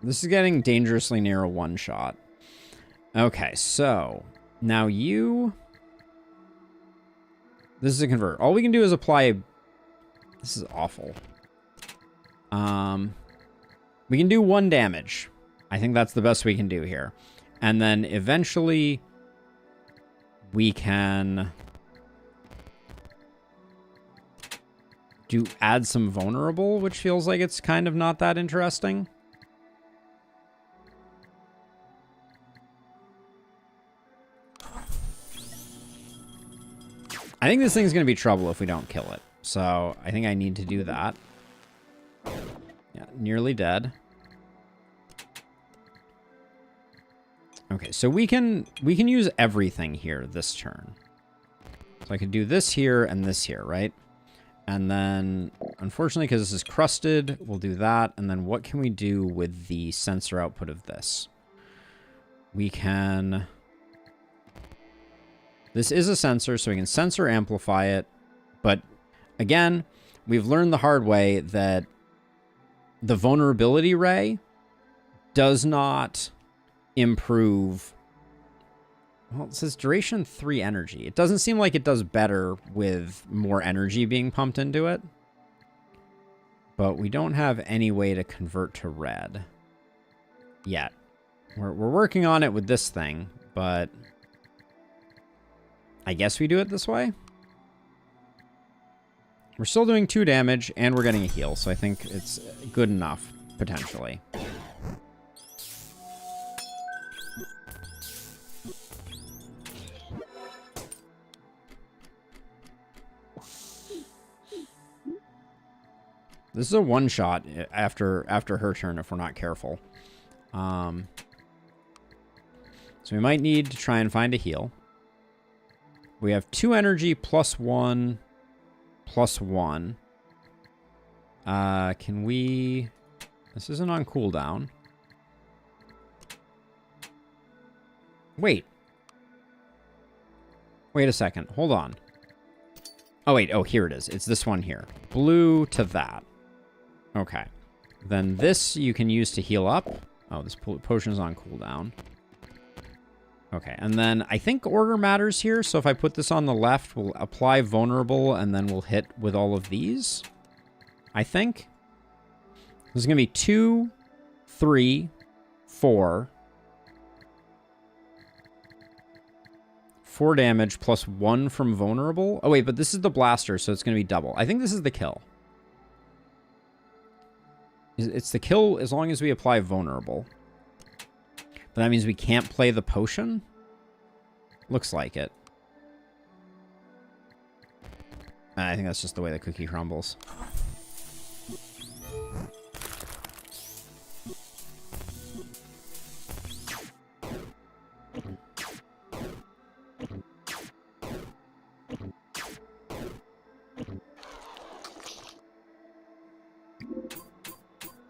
This is getting dangerously near a one-shot. Okay, so now you... This is a convert. All we can do is apply... This is awful. We can do 1 damage. I think that's the best we can do here. And then eventually we can add some vulnerable, which feels like it's kind of not that interesting. I think this thing's going to be trouble if we don't kill it. So I think I need to do that. Yeah, nearly dead. Okay, so we can use everything here this turn. So I could do this here and this here, right? And then, unfortunately, because this is crusted, we'll do that. And then what can we do with the sensor output of this? We can... This is a sensor, so we can sensor amplify it. But again, we've learned the hard way that the vulnerability ray does not improve... Well, it says duration 3 energy. It doesn't seem like it does better with more energy being pumped into it. But we don't have any way to convert to red yet. We're working on it with this thing, but I guess we do it this way. We're still doing 2 damage, and we're getting a heal, so I think it's good enough, potentially. This is a one-shot after her turn if we're not careful. So we might need to try and find a heal. We have 2 energy plus 1 plus 1. Can we... This isn't on cooldown. Wait. Wait a second. Hold on. Oh, wait. Oh, here it is. It's this one here. Blue to that. Okay. Then this you can use to heal up. Oh, this potion is on cooldown. Okay, and then I think order matters here. So if I put this on the left, we'll apply vulnerable, and then we'll hit with all of these. I think. This is going to be 2, 3, 4. 4 damage plus 1 from vulnerable. Oh, wait, but this is the blaster, so it's going to be double. I think this is the kill. It's the kill as long as we apply vulnerable. But that means we can't play the potion? Looks like it. I think that's just the way the cookie crumbles.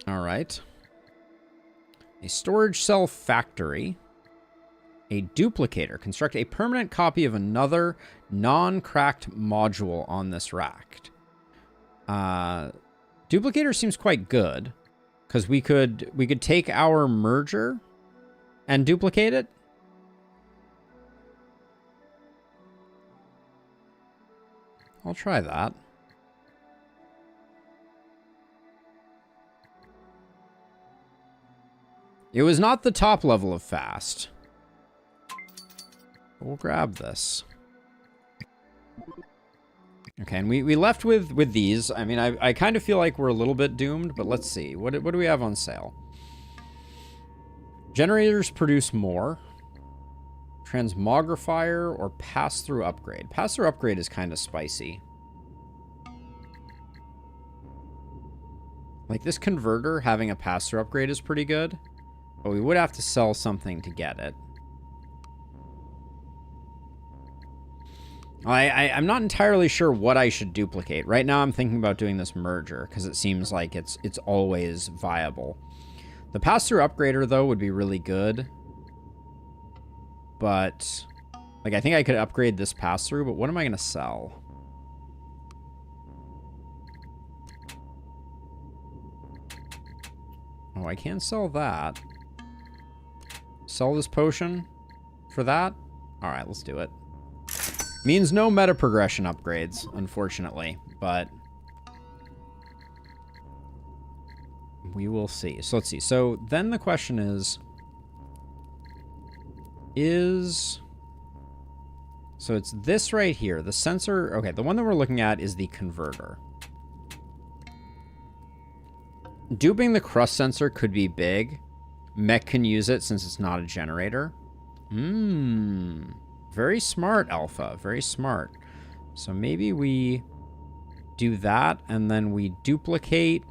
All right. A storage cell factory. A duplicator. Construct a permanent copy of another non-cracked module on this rack. Duplicator seems quite good because we could take our merger and duplicate it. I'll try that. It was not the top level of fast. We'll grab this. Okay, and we left with these. I mean, I kind of feel like we're a little bit doomed, but let's see. What do we have on sale? Generators produce more. Transmogrifier or pass-through upgrade. Pass-through upgrade is kind of spicy. Like, this converter having a pass-through upgrade is pretty good. But we would have to sell something to get it. I'm not entirely sure what I should duplicate. Right now I'm thinking about doing this merger because it seems like it's always viable. The pass-through upgrader, though, would be really good. But, like, I think I could upgrade this pass-through, but what am I going to sell? Oh, I can sell that. Sell this potion for that? Alright, let's do it. Means no meta progression upgrades, unfortunately, but we will see. So let's see. So then the question is... So it's this right here. The sensor... Okay, the one that we're looking at is the converter. Duping the crust sensor could be big. Mech can use it since it's not a generator. Very smart, Alpha. Very smart. So maybe we do that, and then we duplicate.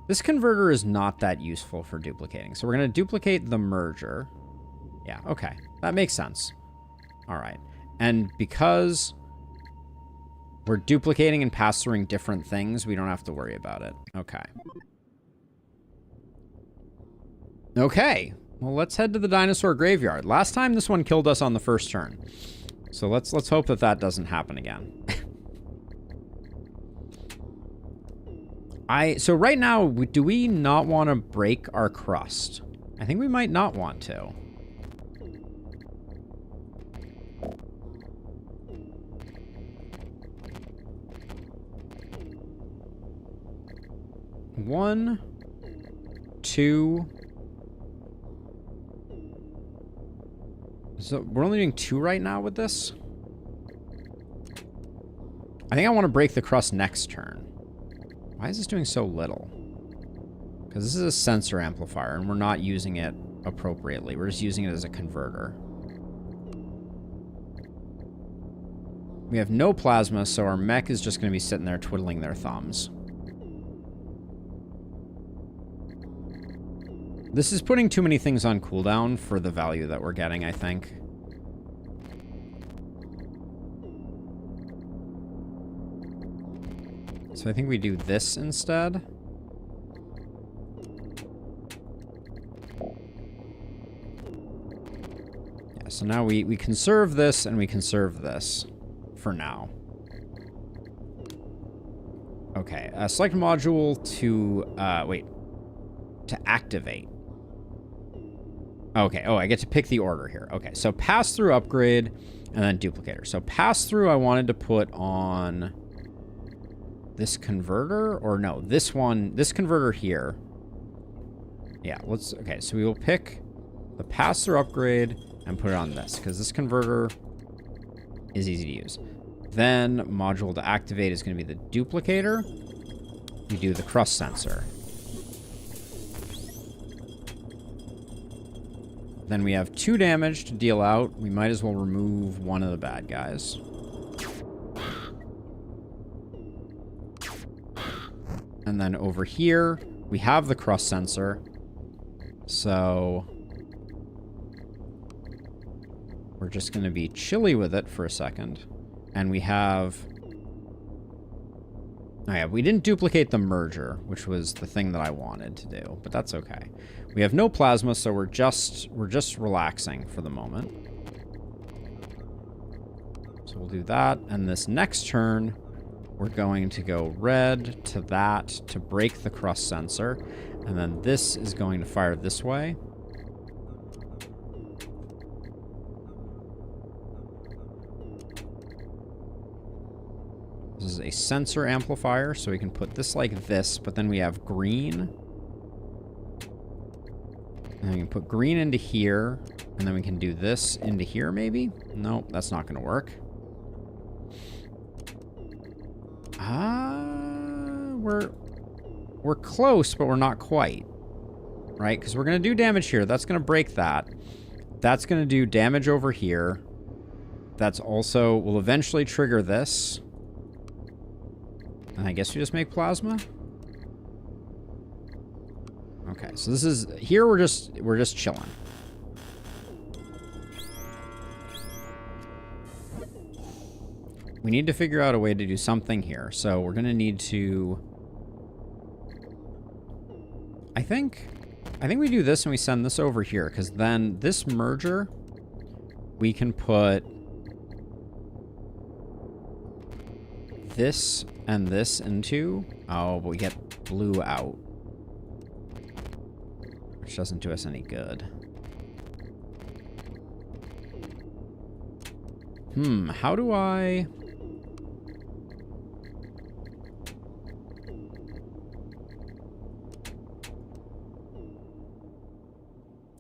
This converter is not that useful for duplicating. So we're going to duplicate the merger. Yeah, okay. That makes sense. All right. And because we're duplicating and pass-throughing different things, we don't have to worry about it. Okay. Okay. Well, let's head to the dinosaur graveyard. Last time, this one killed us on the first turn. So let's hope that that doesn't happen again. So right now, do we not want to break our crust? I think we might not want to. One, two. So we're only doing 2 right now with this. I think I want to break the crust next turn. Why is this doing so little? Because this is a sensor amplifier, and we're not using it appropriately. We're just using it as a converter. We have no plasma, so our mech is just going to be sitting there twiddling their thumbs. This is putting too many things on cooldown for the value that we're getting, I think. So I think we do this instead. Yeah, so now we conserve this and we conserve this for now. Okay, select module to, to activate. Okay, oh, I get to pick the order here. Okay, so pass-through upgrade and then duplicator. So pass-through I wanted to put on this converter, or no, this one, this converter here. Yeah, okay, so we will pick the pass-through upgrade and put it on this, because this converter is easy to use. Then module to activate is going to be the duplicator. We do the crust sensor. Then we have 2 damage to deal out. We might as well remove one of the bad guys. And then over here, we have the crust sensor. So we're just going to be chilly with it for a second. And we have... Oh yeah, we didn't duplicate the merger, which was the thing that I wanted to do, but that's okay. We have no plasma, so we're just relaxing for the moment. So we'll do that, and this next turn, we're going to go red to that to break the crust sensor, and then this is going to fire this way. This is a sensor amplifier, so we can put this like this, but then we have green. And we can put green into here, and then we can do this into here, maybe? Nope, that's not going to work. We're close, but we're not quite. Right? Because we're going to do damage here. That's going to break that. That's going to do damage over here. That's also... will eventually trigger this. And I guess we just make plasma? Okay, so this is... here we're just chilling. We need to figure out a way to do something here. So we're going to need to... I think we do this and we send this over here, because then this merger, we can put this and this into... oh, but we get blue out. which doesn't do us any good. How do I...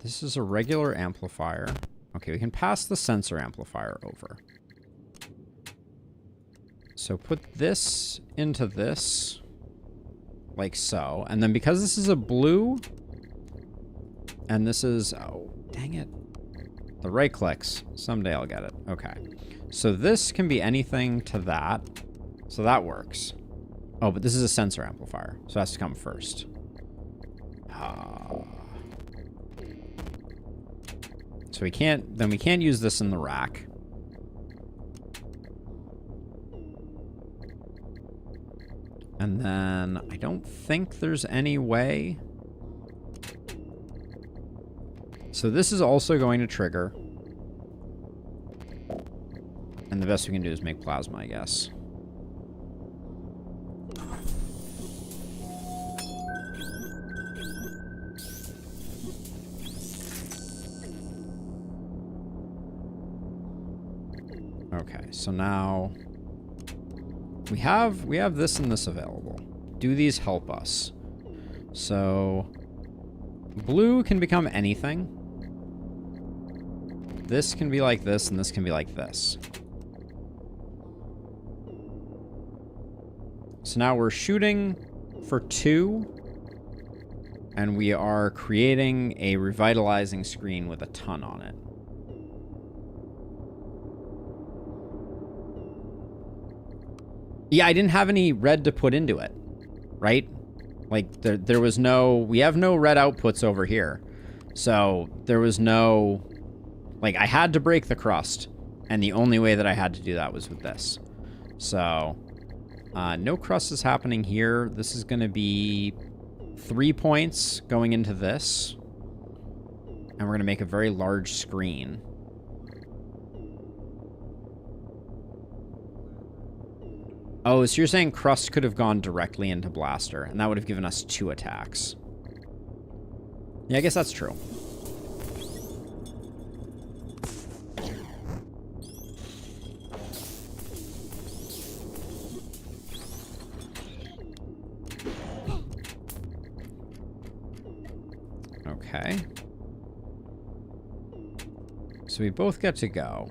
This is a regular amplifier. Okay, we can pass the sensor amplifier over. So put this into this, like so. And then because this is a blue, and this is... Oh, dang it. The right clicks. Someday I'll get it. Okay. So this can be anything to that. So that works. Oh, but this is a sensor amplifier. So it has to come first. So we can't use this in the rack. And then I don't think there's any way. So this is also going to trigger. And the best we can do is make plasma, I guess. Okay, so now we have this and this available. Do these help us? So blue can become anything. This can be like this, and this can be like this. So now we're shooting for 2, and we are creating a revitalizing screen with a ton on it. Yeah, I didn't have any red to put into it, right? Like, there was no... We have no red outputs over here. So, there was no... Like, I had to break the crust, and the only way that I had to do that was with this. So, no crust is happening here. This is going to be 3 points going into this. And we're going to make a very large screen. Oh, so you're saying crust could have gone directly into blaster, and that would have given us 2 attacks. Yeah, I guess that's true. Okay. So we both get to go.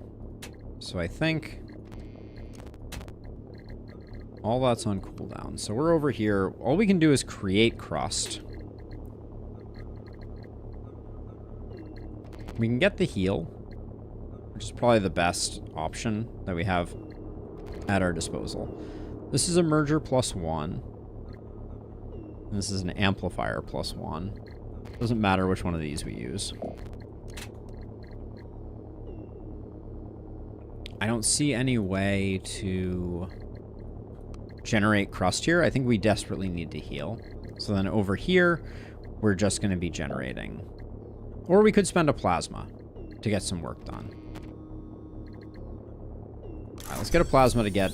So I think all that's on cooldown. So we're over here. All we can do is create crust. We can get the heal, which is probably the best option that we have at our disposal. This is a merger +1. And this is an amplifier +1. Doesn't matter which one of these we use. I don't see any way to generate crust here. I think we desperately need to heal. So then over here, we're just going to be generating. Or we could spend a plasma to get some work done. All right, let's get a plasma to get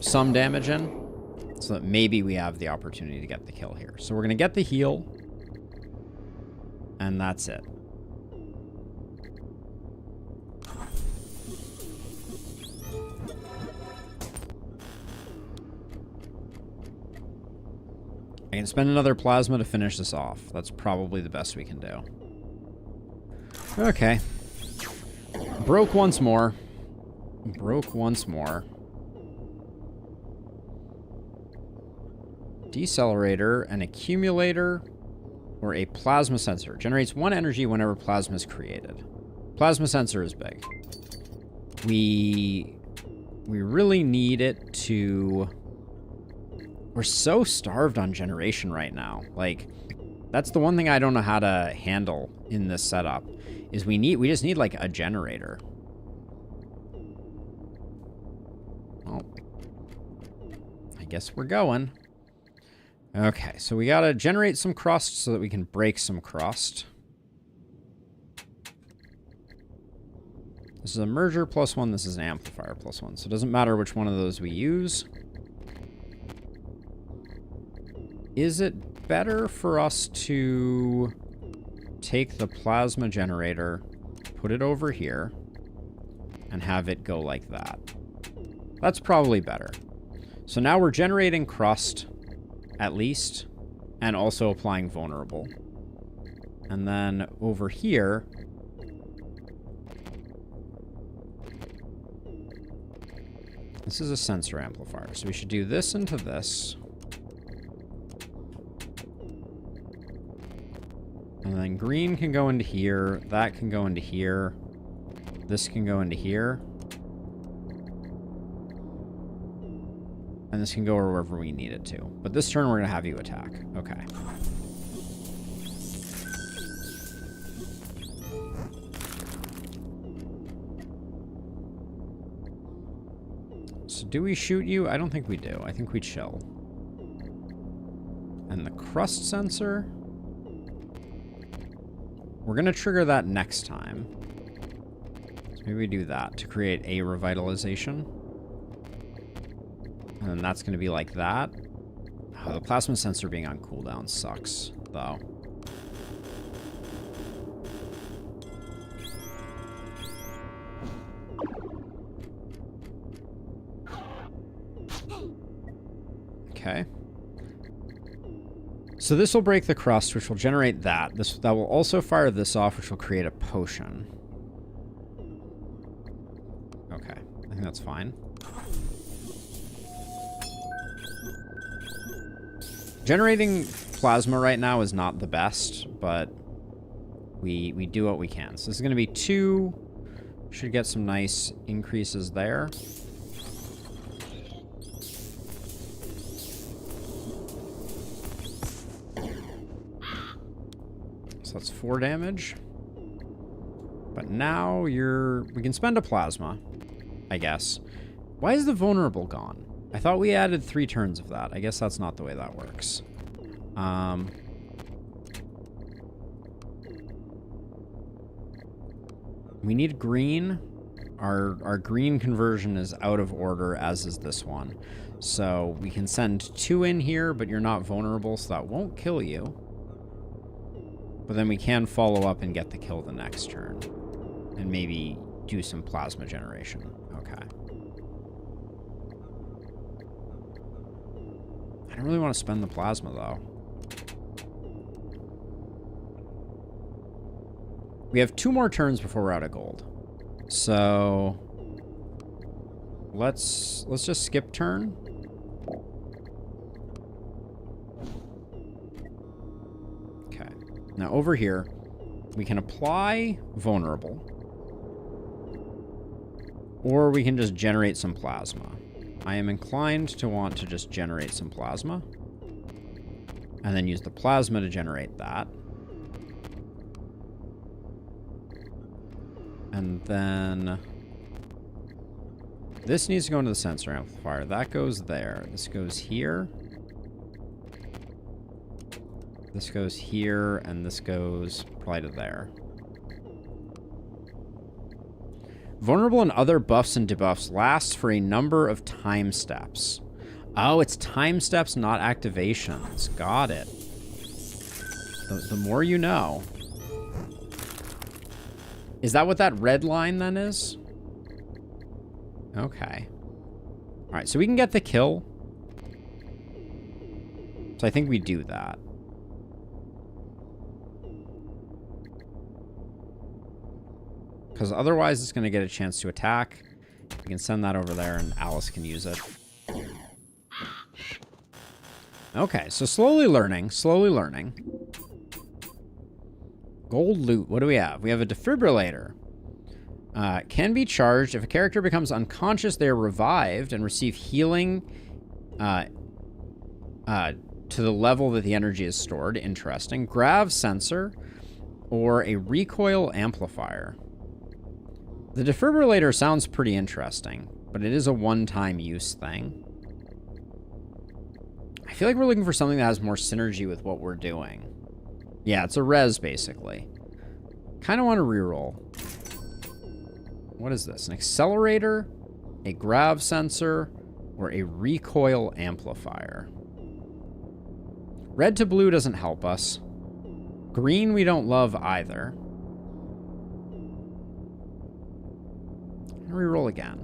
some damage in, so that maybe we have the opportunity to get the kill here. So we're going to get the heal. And that's it. I can spend another plasma to finish this off. That's probably the best we can do. Okay. Broke once more. Broke once more. Decelerator, an accumulator, or a plasma sensor. Generates 1 energy whenever plasma is created. Plasma sensor is big. We really need it to... We're so starved on generation right now. Like, that's the one thing I don't know how to handle in this setup, is we just need, like, a generator. Well, I guess we're going. Okay, so we gotta generate some crust so that we can break some crust. This is a merger +1, this is an amplifier +1, so it doesn't matter which one of those we use. Is it better for us to take the plasma generator, put it over here, and have it go like that. That's probably better. So now we're generating crust, at least, and also applying vulnerable. And then over here, this is a sensor amplifier. So we should do this into this. And then green can go into here. That can go into here. This can go into here. And this can go wherever we need it to. But this turn, we're going to have you attack. Okay. So do we shoot you? I don't think we do. I think we chill. And the crust sensor, we're going to trigger that next time. So maybe we do that to create a revitalization. And then that's going to be like that. Oh, the plasma sensor being on cooldown sucks, though. Okay. So this will break the crust, which will generate that. That will also fire this off, which will create a potion. Okay, I think that's fine. Generating plasma right now is not the best, but we do what we can. So this is going to be 2. Should get some nice increases there. So that's 4 damage. But now we can spend a plasma, I guess. Why is the vulnerable gone? I thought we added 3 turns of that. I guess that's not the way that works. We need green. Our green conversion is out of order, as is this one. So we can send 2 in here, but you're not vulnerable, so that won't kill you. But then we can follow up and get the kill the next turn. And maybe do some plasma generation. Okay. I don't really want to spend the plasma, though. We have 2 more turns before we're out of gold. So let's just skip turn. Okay. Now over here, we can apply vulnerable, or we can just generate some plasma. I am inclined to want to just generate some plasma, and then use the plasma to generate that. And then this needs to go into the sensor amplifier. That goes there. This goes here. This goes here, and this goes probably to there. Vulnerable and other buffs and debuffs lasts for a number of time steps. Oh, it's time steps, not activations. Got it. The more you know. Is that what that red line then is? Okay. All right, so we can get the kill. So I think we do that. Because otherwise it's going to get a chance to attack. We can send that over there and Alice can use it. Okay, so slowly learning, slowly learning. Gold loot, what do we have? We have a defibrillator. Can be charged. If a character becomes unconscious, they are revived and receive healing to the level that the energy is stored. Interesting. Grav sensor or a recoil amplifier. The defibrillator sounds pretty interesting, but it is a one-time use thing. I feel like we're looking for something that has more synergy with what we're doing. Yeah, it's a res, basically. Kind of want to reroll. What is this? An accelerator, a grav sensor, or a recoil amplifier? Red to blue doesn't help us. Green we don't love either. Reroll again.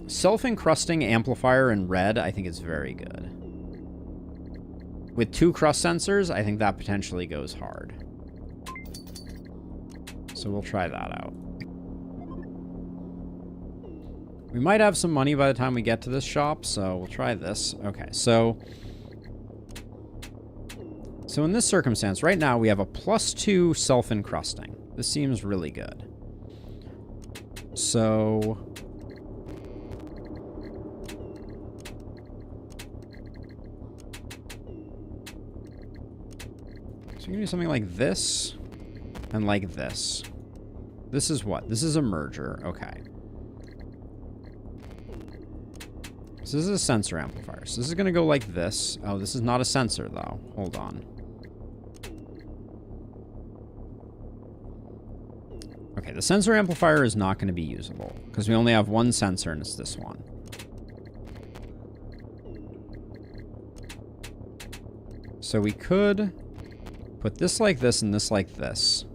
Self-encrusting amplifier in red, I think is very good. With 2 crust sensors, I think that potentially goes hard. So we'll try that out. We might have some money by the time we get to this shop, so we'll try this. Okay, so in this circumstance, right now we have a +2 self-encrusting. This seems really good. So you can do something like this and like this. This is what? This is a merger. Okay. So this is a sensor amplifier. So this is going to go like this. Oh, this is not a sensor, though. Hold on. Okay, the sensor amplifier is not going to be usable because we only have one sensor and it's this one. So we could put this like this and this like this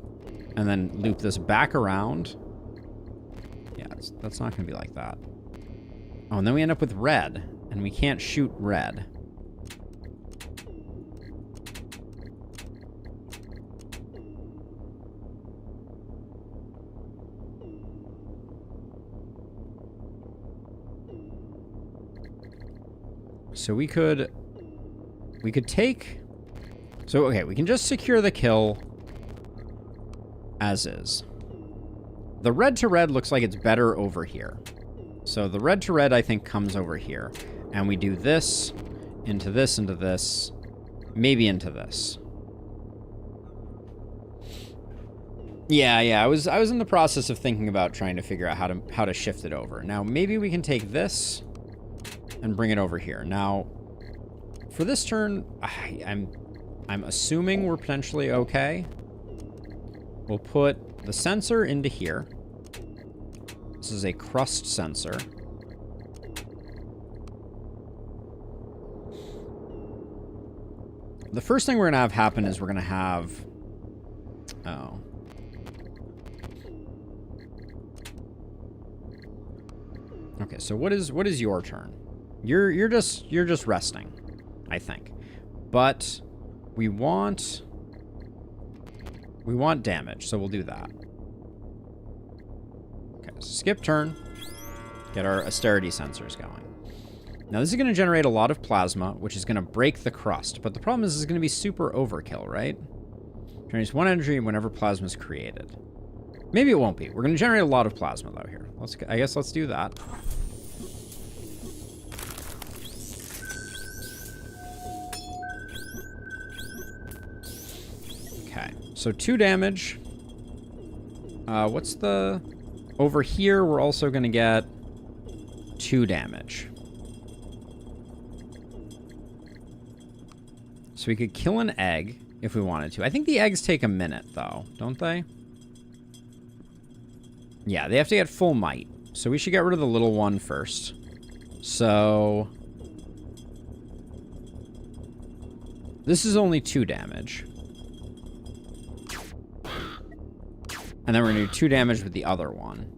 and then loop this back around. Yeah, that's not going to be like that. Oh, and then we end up with red, and we can't shoot red. So we could take... So, okay, we can just secure the kill as is. The red to red looks like it's better over here. So the red to red, I think, comes over here. And we do this, into this, maybe into this. Yeah, I was in the process of thinking about trying to figure out how to shift it over. Now, maybe we can take this and bring it over here. Now, for this turn, I'm assuming we're potentially okay. We'll put the sensor into here. This is a crust sensor. The first thing we're going to have happen is we're going to have... Oh. Okay, so what is your turn? You're just resting, I think. But we want damage, so we'll do that. Okay, skip turn. Get our austerity sensors going. Now this is going to generate a lot of plasma, which is going to break the crust. But the problem is this is going to be super overkill, right? Generates 1 energy whenever plasma is created. Maybe it won't be. We're going to generate a lot of plasma, though, here. I guess let's do that. Okay, so 2 damage. What's the... Over here, we're also going to get 2 damage. So we could kill an egg if we wanted to. I think the eggs take a minute, though, don't they? Yeah, they have to get full might. So we should get rid of the little one first. So... This is only 2 damage. And then we're going to do 2 damage with the other one.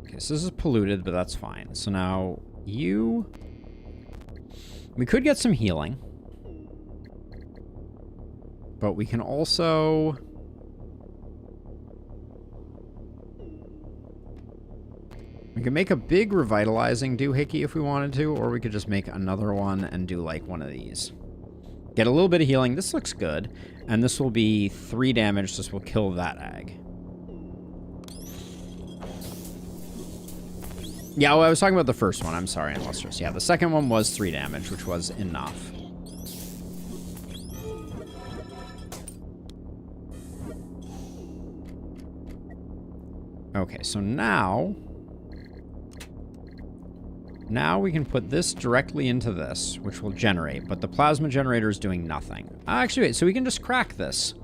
Okay, so this is polluted, but that's fine. So now, you... We could get some healing. But we can also... We could make a big revitalizing doohickey if we wanted to, or we could just make another one and do like one of these. Get a little bit of healing. This looks good. And this will be 3 damage. This will kill that egg. Yeah, well, I was talking about the first one. I'm sorry, Illustrious. Yeah, the second one was 3 damage, which was enough. Okay, so now we can put this directly into this, which will generate, but the plasma generator is doing nothing. Actually, wait, so we can just crack this,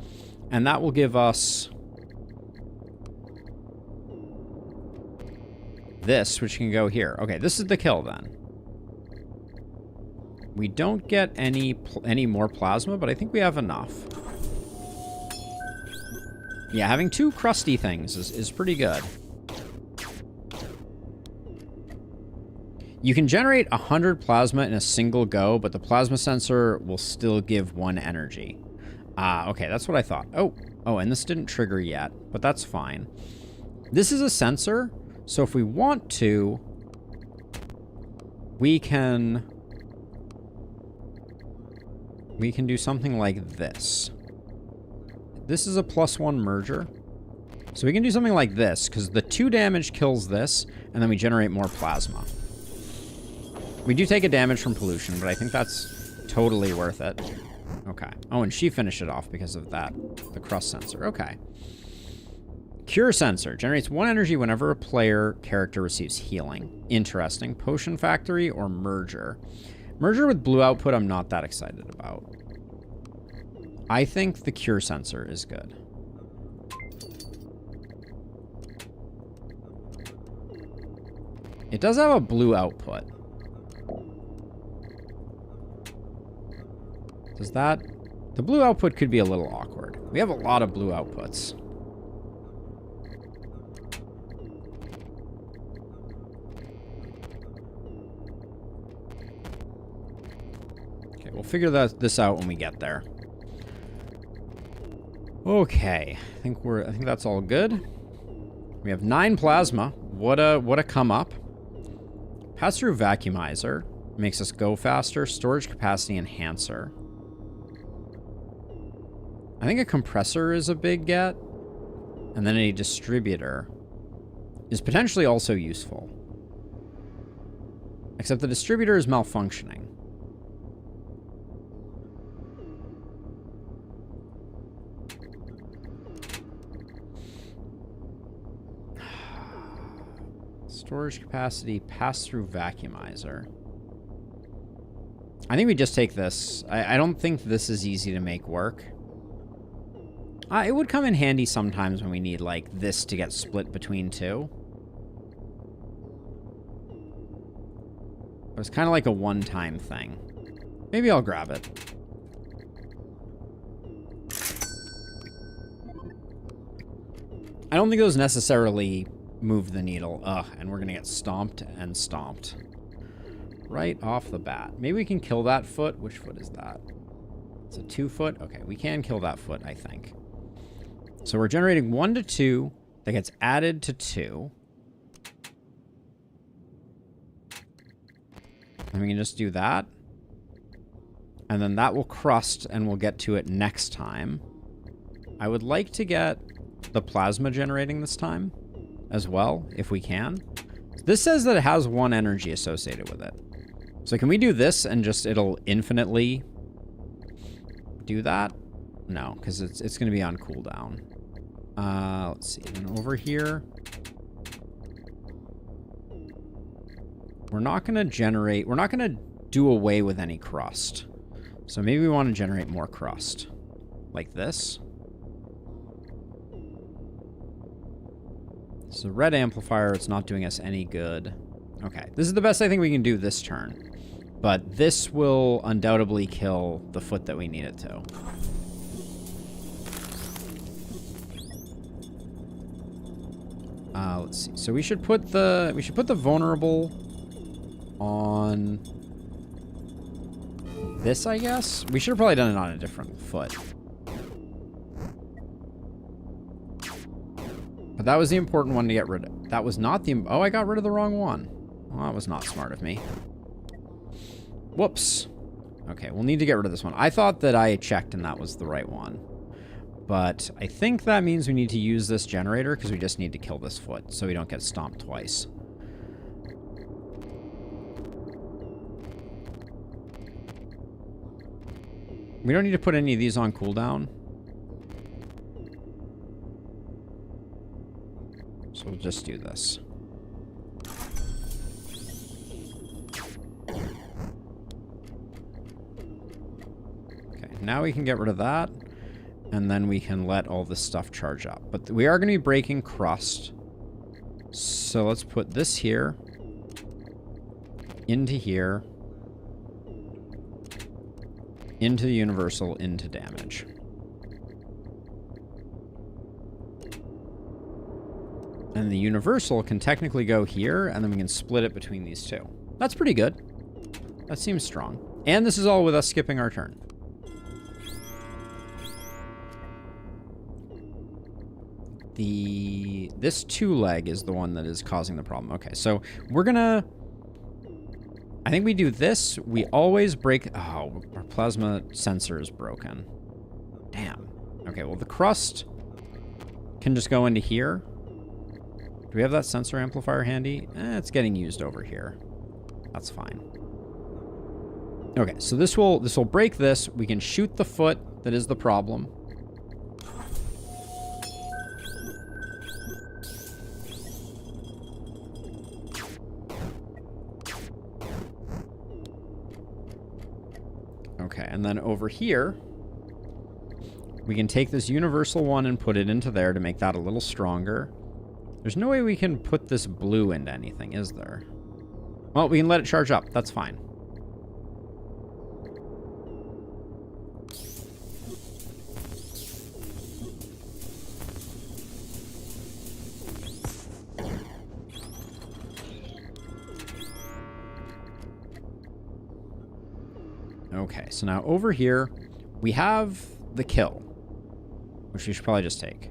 and that will give us this, which can go here. Okay, this is the kill then. We don't get any more plasma, but I think we have enough. Yeah, having 2 crusty things is pretty good. You can generate 100 plasma in a single go, but the plasma sensor will still give 1 energy. Okay, that's what I thought. Oh, and this didn't trigger yet, but that's fine. This is a sensor, so if we want to, we can do something like this. This is a +1 merger. So we can do something like this, because the 2 damage kills this, and then we generate more plasma. We do take a damage from pollution, but I think that's totally worth it. Okay. Oh, and she finished it off because of that. The crust sensor. Okay. Cure sensor. Generates 1 energy whenever a player character receives healing. Interesting. Potion factory or merger. Merger with blue output I'm not that excited about. I think the cure sensor is good. It does have a blue output. Does that... The blue output could be a little awkward. We have a lot of blue outputs. Okay, we'll figure this out when we get there. Okay, I think that's all good. We have 9 plasma. What a come up. Pass-through vacuumizer makes us go faster. Storage capacity enhancer. I think a compressor is a big get. And then a distributor is potentially also useful. Except the distributor is malfunctioning. Storage capacity, pass-through vacuumizer. I think we just take this. I don't think this is easy to make work. It would come in handy sometimes when we need, like, this to get split between 2. But it's kind of like a one-time thing. Maybe I'll grab it. I don't think those necessarily move the needle. Ugh, and we're going to get stomped and stomped. Right off the bat. Maybe we can kill that foot. Which foot is that? It's a 2 foot? Okay, we can kill that foot, I think. So we're generating 1 to 2. That gets added to 2. And we can just do that. And then that will crust, and we'll get to it next time. I would like to get the plasma generating this time as well, if we can. This says that it has 1 energy associated with it. So can we do this and just it'll infinitely do that? No, because it's going to be on cooldown. Let's see. And over here, we're not going to do away with any crust. So maybe we want to generate more crust. Like this. So red amplifier, it's not doing us any good. Okay, this is the best I think we can do this turn. But this will undoubtedly kill the foot that we need it to. Let's see. So we should put the vulnerable on this, I guess. We should have probably done it on a different foot. But that was the important one to get rid of. That was not the... Oh, I got rid of the wrong one. Well, that was not smart of me. Whoops. Okay, we'll need to get rid of this one. I thought that I checked and that was the right one. But I think that means we need to use this generator because we just need to kill this foot so we don't get stomped twice. We don't need to put any of these on cooldown. So we'll just do this. Okay, now we can get rid of that. And then we can let all this stuff charge up. But we are going to be breaking crust. So let's put this here. Into here. into the universal, into damage. And the universal can technically go here, and then we can split it between these two. That's pretty good. That seems strong. And this is all with us skipping our turn. This 2-leg is the one that is causing the problem. Okay, so we're gonna... I think we do this. We always break... Oh, our plasma sensor is broken. Damn. Okay, well, the crust can just go into here. Do we have that sensor amplifier handy? It's getting used over here. That's fine. Okay, so this will break this. We can shoot the foot that is the problem. Okay, and then over here, we can take this universal one and put it into there to make that a little stronger. There's no way we can put this blue into anything, is there? Well, we can let it charge up. That's fine. Okay, so now over here, we have the kill, which we should probably just take.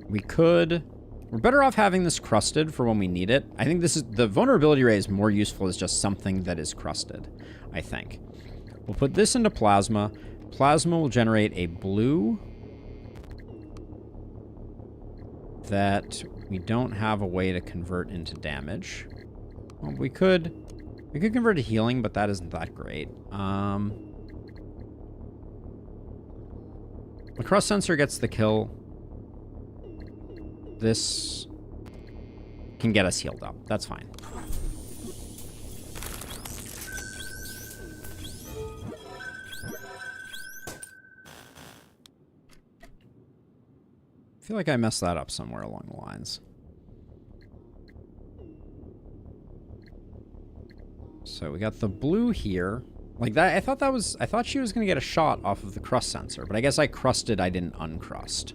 We're better off having this crusted for when we need it. I think the vulnerability ray is more useful as just something that is crusted, I think. We'll put this into plasma. Plasma will generate a blue that we don't have a way to convert into damage. Well, we could convert to healing, but that isn't that great. The crust sensor gets the kill. This can get us healed up. That's fine. I feel like I messed that up somewhere along the lines. So we got the blue here. Like that, I thought she was gonna get a shot off of the crust sensor, but I guess I crusted, I didn't uncrust.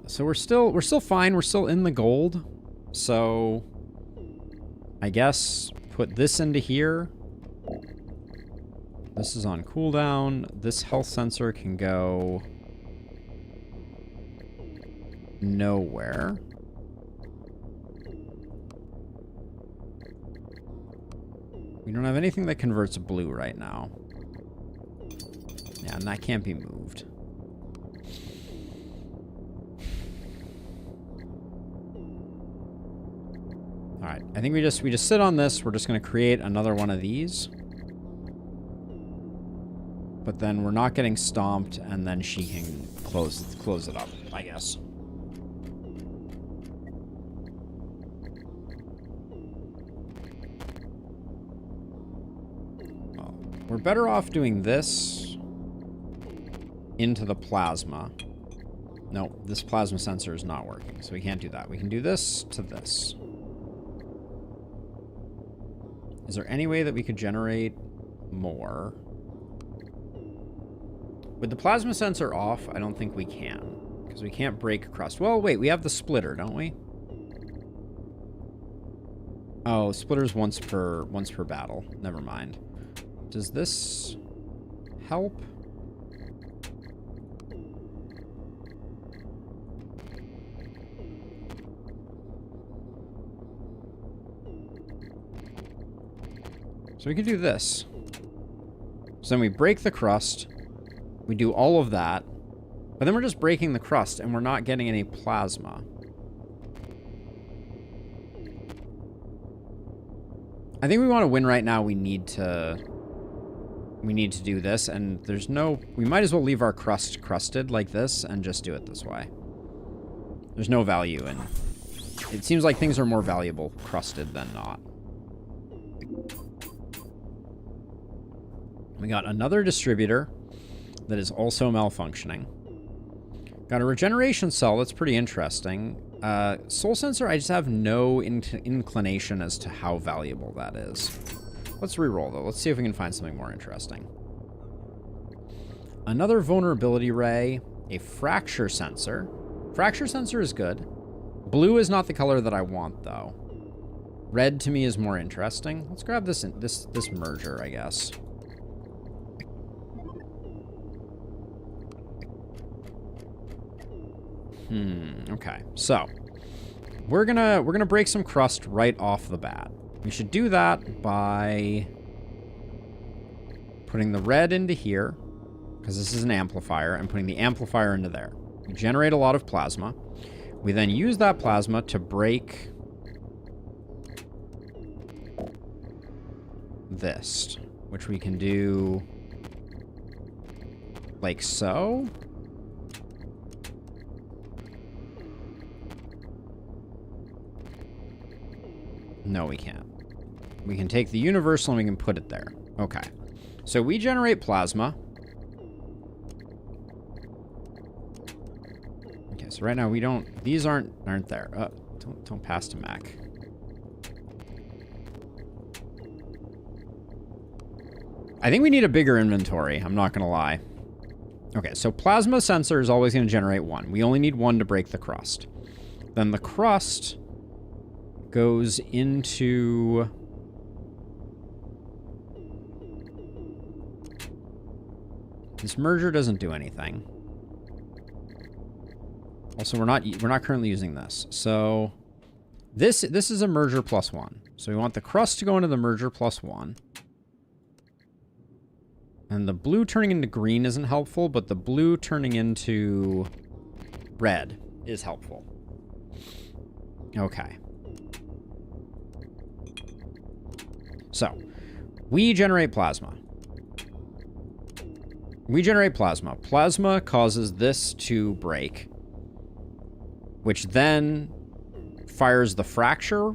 So we're still fine. We're still in the gold. So I guess put this into here. This is on cooldown. This health sensor can go nowhere. We don't have anything that converts blue right now. Yeah, and that can't be moved. All right, I think we just sit on this. We're just going to create another one of these. But then we're not getting stomped, and then she can close it up, I guess. Well, we're better off doing this into the plasma. No, this plasma sensor is not working, so we can't do that. We can do this to this. Is there any way that we could generate more? With the plasma sensor off, I don't think we can. Because we can't break crust. Well, wait, we have the splitter, don't we? Oh, splitter's once per battle. Never mind. Does this help? So we could do this. So then we break the crust. We do all of that. But then we're just breaking the crust and we're not getting any plasma. I think we want to win right now. We need to do this, and there's no... We might as well leave our crust crusted like this and just do it this way. There's no value in... It seems like things are more valuable crusted than not. We got another distributor that is also malfunctioning. Got a regeneration cell that's pretty interesting. Soul sensor, I just have no inclination as to how valuable that is. Let's re-roll, though. Let's see if we can find something more interesting. Another vulnerability ray, a fracture sensor. Fracture sensor is good. Blue is not the color that I want, though. Red to me is more interesting. Let's grab this merger, I guess. Okay. So, we're gonna break some crust right off the bat. We should do that by putting the red into here, because this is an amplifier, and putting the amplifier into there. We generate a lot of plasma. We then use that plasma to break this, which we can do like so. No, we can't. We can take the universal and we can put it there. Okay. So we generate plasma. Okay, so right now we don't, these aren't there. Don't pass to Mac. I think we need a bigger inventory, I'm not gonna lie. Okay, so plasma sensor is always gonna generate one. We only need one to break the crust. Then the crust goes into this merger doesn't do anything. Also, we're not currently using this. So this is a merger +1. So we want the crust to go into the merger +1. And the blue turning into green isn't helpful, but the blue turning into red is helpful. Okay. So, we generate plasma. We generate plasma. Plasma causes this to break, which then fires the fracture,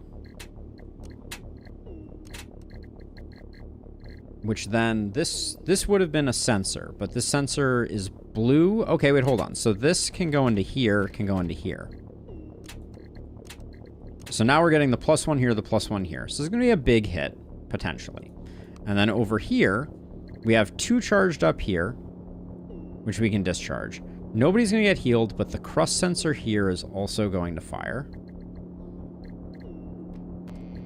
which then this would have been a sensor, but this sensor is blue. Okay, wait, hold on. So this can go into here, can go into here. So now we're getting the +1 here, the +1 here. So it's going to be a big hit, potentially. And then over here, we have 2 charged up here, which we can discharge. Nobody's going to get healed, but the crust sensor here is also going to fire.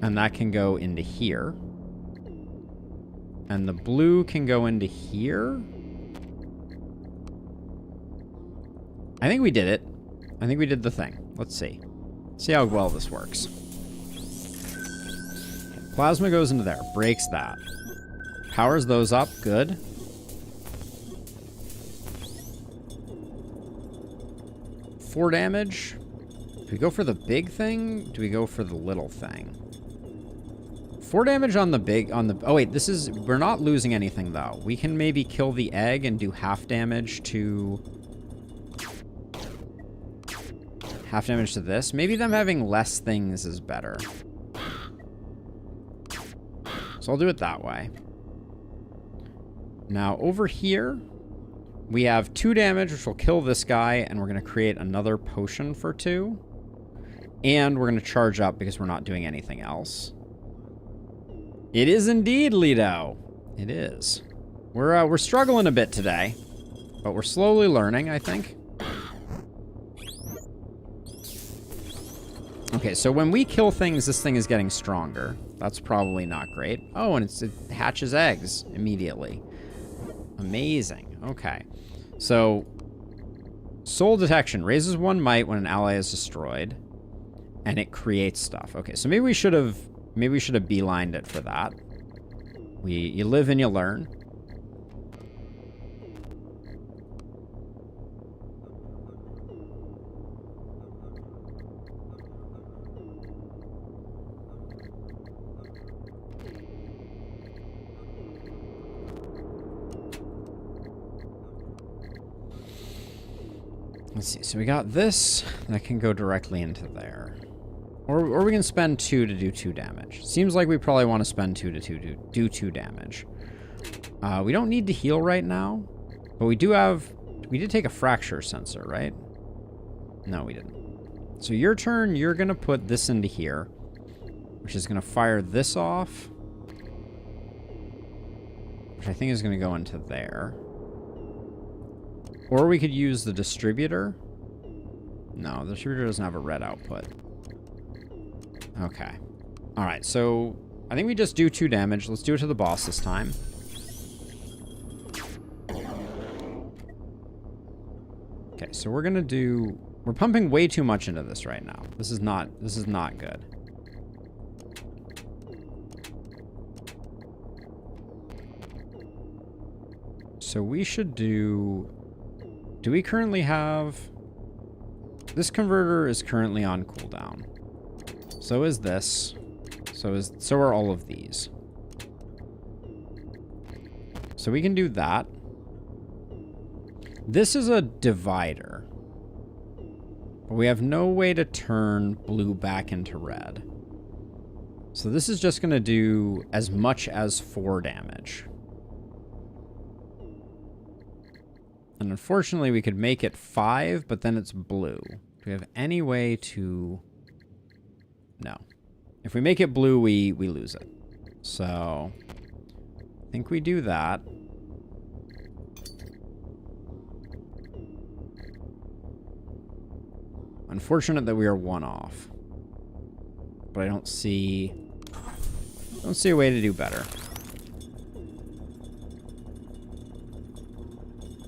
And that can go into here. And the blue can go into here. I think we did it. I think we did the thing. Let's see. See how well this works. Plasma goes into there. Breaks that. Powers those up. Good. Four damage. Do we go for the big thing? Do we go for the little thing? 4 damage on the big, oh wait, we're not losing anything though. We can maybe kill the egg and do half damage to this. Maybe them having less things is better. So I'll do it that way. Now over here, we have 2 damage, which will kill this guy, and we're going to create another potion for 2. And we're going to charge up because we're not doing anything else. It is indeed, Lido. It is. We're struggling a bit today, but we're slowly learning, I think. Okay, so when we kill things, this thing is getting stronger. That's probably not great. Oh, and it hatches eggs immediately. Amazing. Okay. So, soul detection raises 1 might when an ally is destroyed, and it creates stuff. Okay, so maybe we should have beelined it for that. You live and you learn. Let's see. So we got this that can go directly into there. Or we can spend 2 to do 2 damage. Seems like we probably want to spend 2 to do 2 damage. We don't need to heal right now, but we did take a fracture sensor, right? No, we didn't. So your turn, you're going to put this into here, which is going to fire this off. which I think is going to go into there. Or we could use the distributor. No, the distributor doesn't have a red output. Okay. All right, so I think we just do 2 damage. Let's do it to the boss this time. Okay, so we're going to do... We're pumping way too much into this right now. This is not good. So we should do... Do we currently have... This converter is currently on cooldown. So is this. So are all of these. So we can do that. This is a divider. But we have no way to turn blue back into red. So this is just going to do as much as 4 damage. And unfortunately, we could make it 5, but then it's blue. Do we have any way to... No. If we make it blue, we lose it. So, I think we do that. Unfortunate that we are 1 off. But I don't see a way to do better.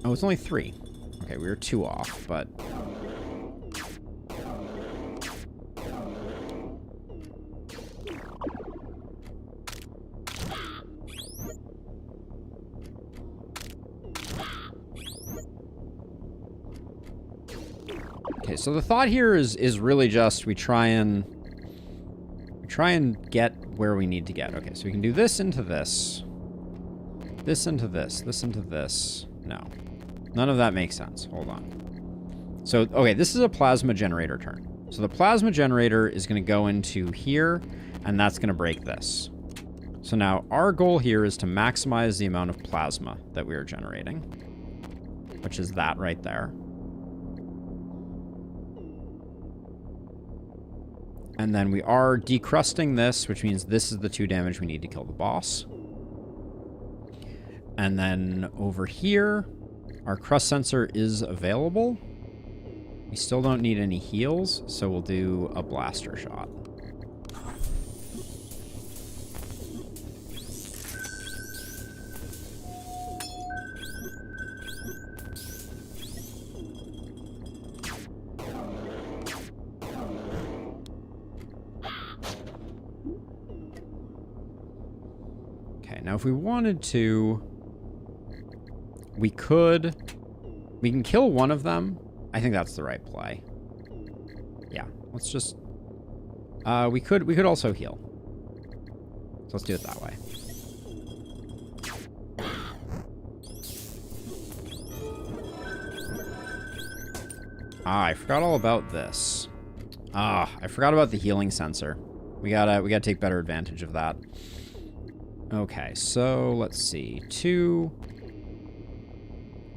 Oh, it's only 3. Okay, we were 2 off, but... Okay, so the thought here is really just we try and get where we need to get. Okay, so we can do this into this. This into this. This into this. No. None of that makes sense. Hold on. So, okay, this is a plasma generator turn. So the plasma generator is going to go into here, and that's going to break this. So now our goal here is to maximize the amount of plasma that we are generating, which is that right there. And then we are decrusting this, which means this is the 2 damage we need to kill the boss. And then over here... Our crust sensor is available. We still don't need any heals, so we'll do a blaster shot. Okay, now if we wanted to... We can kill one of them. I think that's the right play. Yeah, let's just... we could also heal. So let's do it that way. Ah, I forgot all about this. Ah, I forgot about the healing sensor. We gotta take better advantage of that. Okay, so let's see. 2...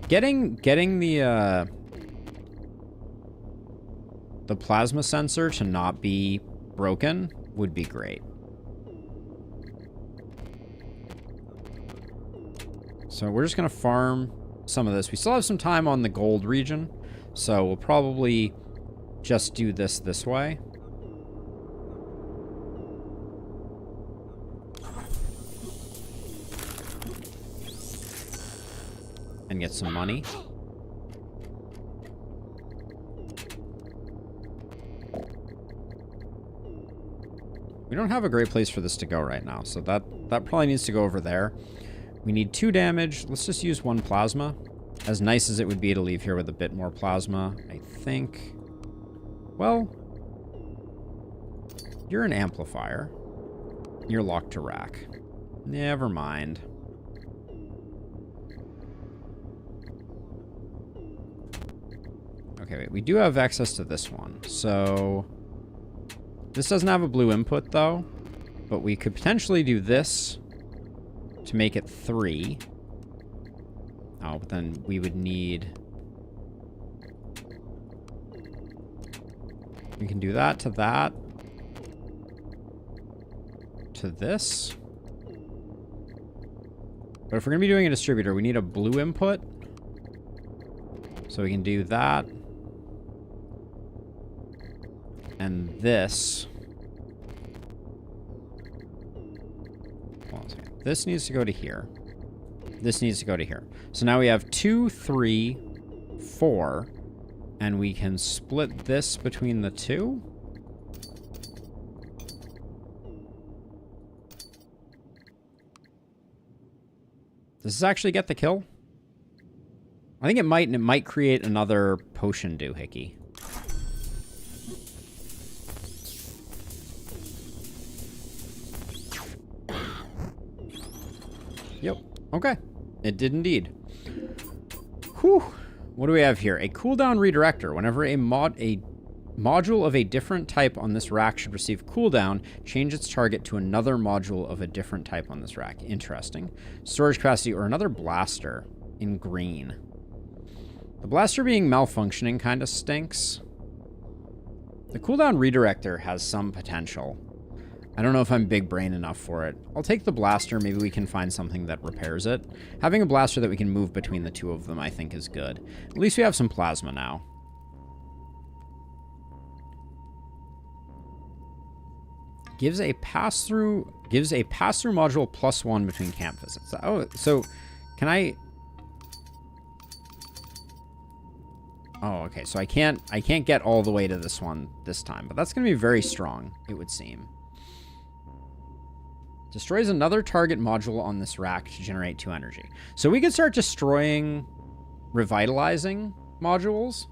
Getting the plasma sensor to not be broken would be great. So we're just going to farm some of this. We still have some time on the gold region, so we'll probably just do this way. And get some money. We don't have a great place for this to go right now, so that probably needs to go over there. We need 2 damage. Let's just use 1 plasma. As nice as it would be to leave here with a bit more plasma, I think... Well... You're an amplifier. You're locked to rack. Never mind. Okay, wait, we do have access to this one, so... This doesn't have a blue input, though, but we could potentially do this to make it 3. Oh, but then we would need... We can do that to that. To this. But if we're going to be doing a distributor, we need a blue input. So we can do that. And this. Hold on a second. This needs to go to here. This needs to go to here. So now we have 2, 3, 4. And we can split this between the two. Does this actually get the kill? I think it might, and it might create another potion doohickey. Yep. Okay. It did indeed. Whew. What do we have here? A cooldown redirector. Whenever a module of a different type on this rack should receive cooldown, change its target to another module of a different type on this rack. Interesting. Storage capacity or another blaster in green. The blaster being malfunctioning kind of stinks. The cooldown redirector has some potential. I don't know if I'm big brain enough for it. I'll take the blaster. Maybe we can find something that repairs it. Having a blaster that we can move between the two of them, I think, is good. At least we have some plasma now. Gives a pass-through module +1 between camp visits. Oh, so can I... Oh, okay. So I can't get all the way to this one this time, but that's going to be very strong, it would seem. Destroys another target module on this rack to generate 2 energy. So we could start destroying revitalizing modules.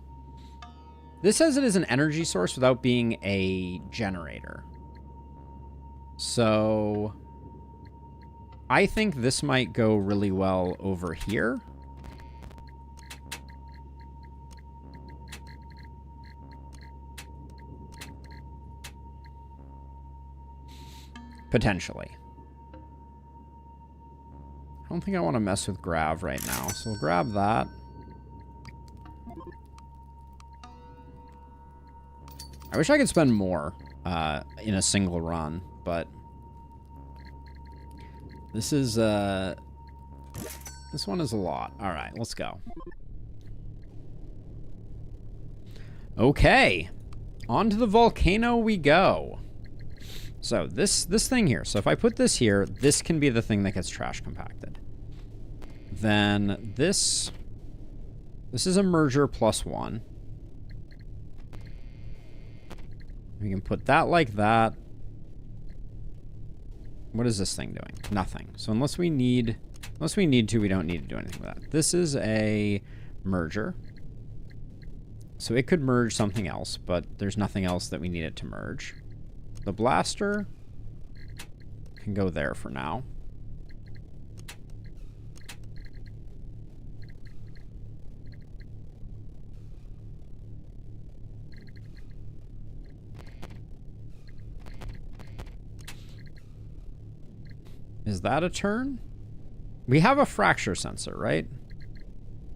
This says it is an energy source without being a generator. So I think this might go really well over here. Potentially. I don't think I want to mess with grav right now, so we'll grab that. I wish I could spend more in a single run, but this is this one is a lot. All right, let's go. Okay, on to the volcano we go. So this thing here. So if I put this here, this can be the thing that gets trash compacted. Then this is a merger +1. We can put that like that. What is this thing doing? Nothing. So unless we need to, we don't need to do anything with that. This is a merger. So it could merge something else, but there's nothing else that we need it to merge. The blaster can go there for now. Is that a turn? We have a fracture sensor, right?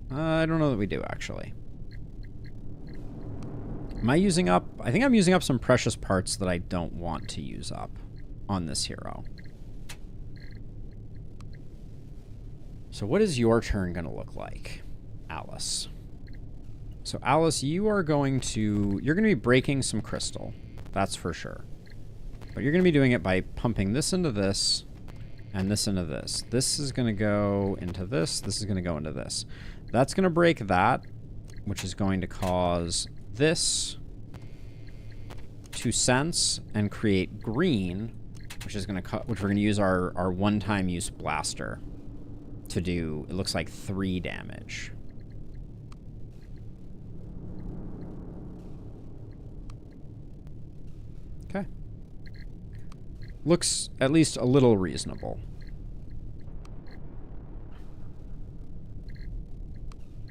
I don't know that we do, actually. Am I using up... I think I'm using up some precious parts that I don't want to use up on this hero. So what is your turn going to look like, Alice? So Alice, you are going to... You're going to be breaking some crystal. That's for sure. But you're going to be doing it by pumping this into this and this into this. This is going to go into this. This is going to go into this. That's going to break that, which is going to cause... this to sense and create green, which is going to which we're going to use our one-time use blaster to do. It looks like 3 damage. Okay. Looks at least a little reasonable.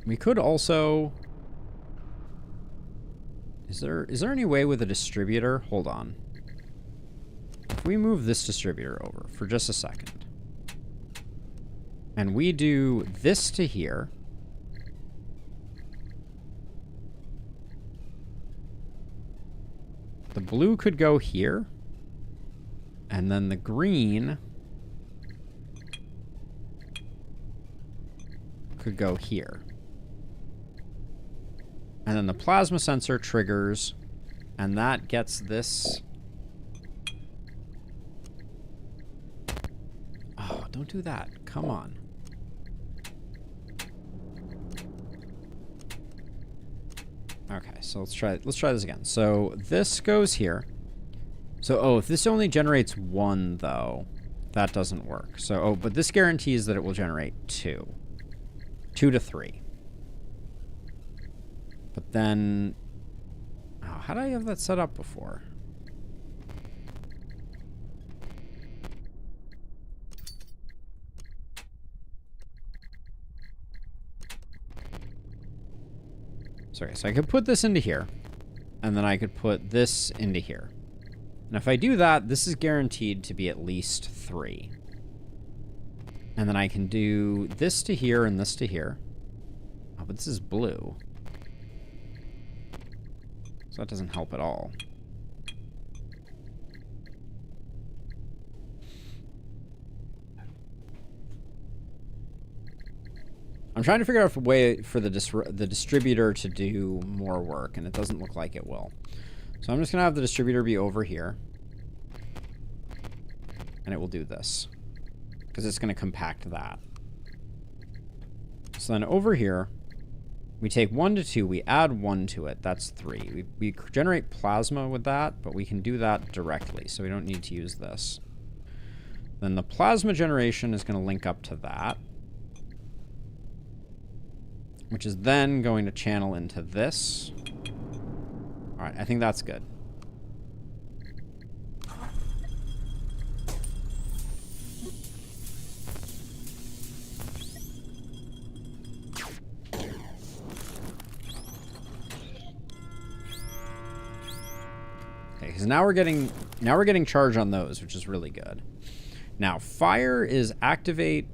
We could also... Is there any way with a distributor? Hold on. If we move this distributor over for just a second, and we do this to here, the blue could go here, and then the green could go here. And then the plasma sensor triggers, and that gets this. Oh, don't do that. Come on. Okay, so let's try this again. So this goes here. So, oh, if this only generates 1, though, that doesn't work. So, oh, but this guarantees that it will generate 2. 2 to 3. But then, oh, how did I have that set up before? Sorry, so I could put this into here, and then I could put this into here. And if I do that, this is guaranteed to be at least 3. And then I can do this to here and this to here. Oh, but this is blue. So that doesn't help at all. I'm trying to figure out a way for the distributor to do more work, and it doesn't look like it will. So I'm just going to have the distributor be over here. And it will do this. Because it's going to compact that. So then over here, we take 1 to 2, we add 1 to it. That's 3. We generate plasma with that, but we can do that directly, so we don't need to use this. Then the plasma generation is going to link up to that, which is then going to channel into this. All right, I think that's good. Okay, because now we're getting charge on those, which is really good. Now, fire is activate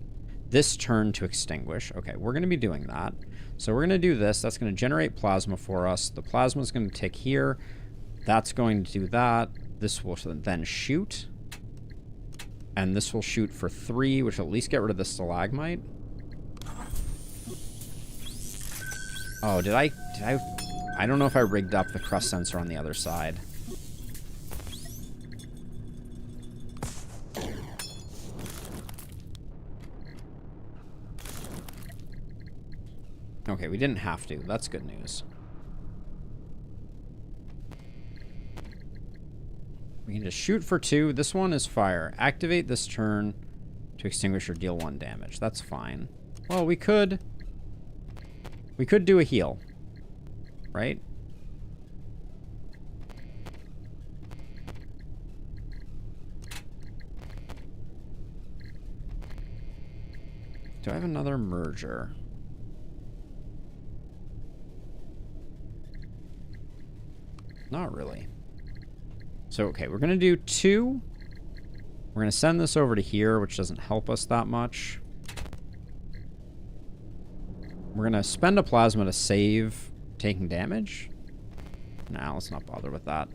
this turn to extinguish. Okay, we're going to be doing that. So we're going to do this. That's going to generate plasma for us. The plasma is going to tick here. That's going to do that. This will then shoot. And this will shoot for 3, which will at least get rid of the stalagmite. Oh, did I don't know if I rigged up the crust sensor on the other side. Okay, we didn't have to. That's good news. We can just shoot for 2. This one is fire. Activate this turn to extinguish or deal 1 damage. That's fine. Well, we could do a heal. Right? Do I have another merger? Not really. So, okay, we're going to do 2. We're going to send this over to here, which doesn't help us that much. We're going to spend a plasma to save taking damage. Nah, let's not bother with that.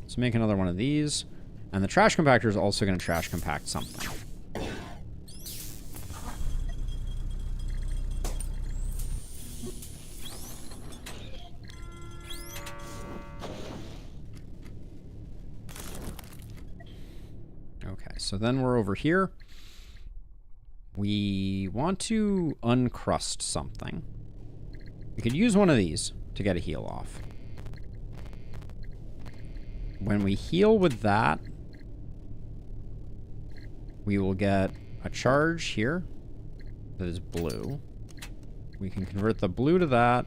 Let's make another one of these. And the trash compactor is also going to trash compact something. So then we're over here. We want to uncrust something. We could use one of these to get a heal off. When we heal with that, we will get a charge here that is blue. We can convert the blue to that,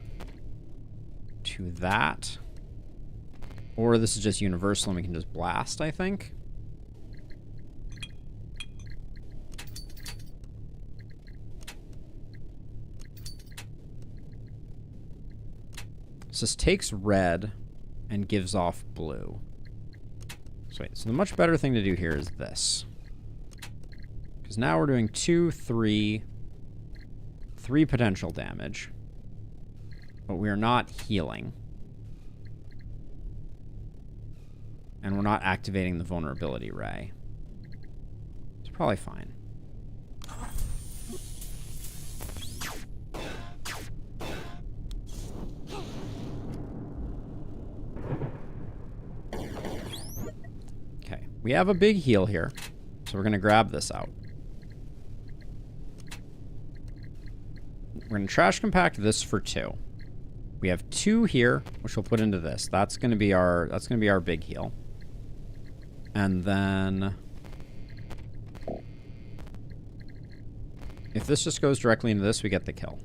or this is just universal and we can just blast, I think. So this takes red and gives off blue. So wait, so the much better thing to do here is this. Because now we're doing 2, 3 potential damage. But we are not healing. And we're not activating the vulnerability ray. It's probably fine. We have a big heal here. So we're going to grab this out. We're going to trash compact this for 2. We have 2 here, which we'll put into this. That's going to be our big heal. And then if this just goes directly into this, we get the kill.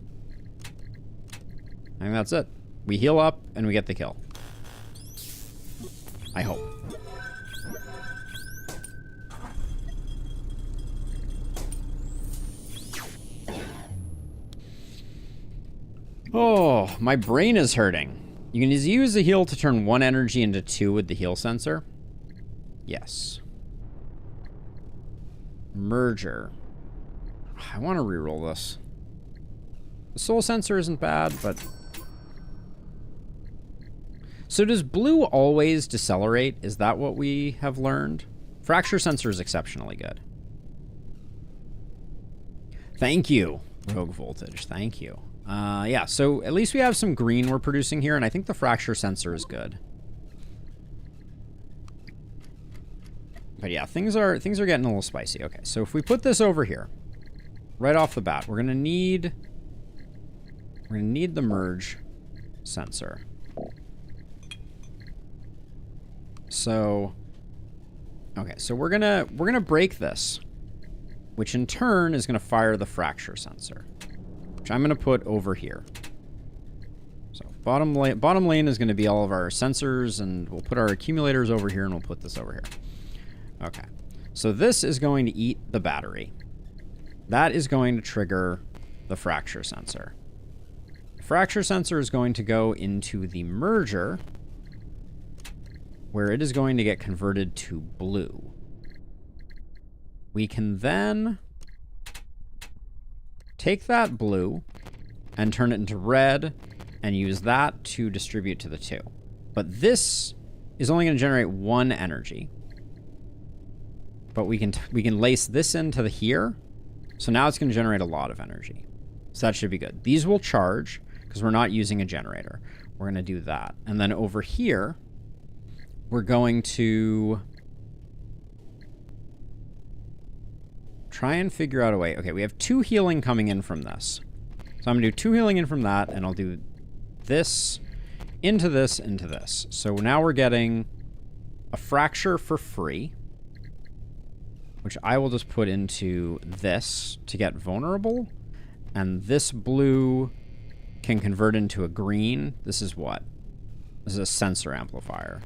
I think that's it. We heal up and we get the kill. I hope. Oh, my brain is hurting. You can use the heal to turn 1 energy into 2 with the heal sensor. Yes. Merger. I want to reroll this. The soul sensor isn't bad, but... So does blue always decelerate? Is that what we have learned? Fracture sensor is exceptionally good. Thank you, Rogue Voltage. Thank you. Yeah, so at least we have some green we're producing here, and I think the fracture sensor is good. But yeah, things are getting a little spicy. Okay, so if we put this over here, right off the bat, we're gonna need the merge sensor. So, okay, so we're gonna break this, which in turn is gonna fire the fracture sensor, which I'm gonna put over here. So bottom lane is gonna be all of our sensors, and we'll put our accumulators over here, and we'll put this over here. Okay, so this is going to eat the battery. That is going to trigger the fracture sensor. The fracture sensor is going to go into the merger, where it is going to get converted to blue. We can then take that blue and turn it into red and use that to distribute to the 2. But this is only going to generate 1 energy. But we can lace this into the here. So now it's going to generate a lot of energy. So that should be good. These will charge because we're not using a generator. We're going to do that. And then over here, we're going to try and figure out a way. Okay, we have 2 healing coming in from this. So I'm going to do 2 healing in from that, and I'll do this into this into this. So now we're getting a fracture for free, which I will just put into this to get vulnerable. And this blue can convert into a green. This is what? This is a sensor amplifier.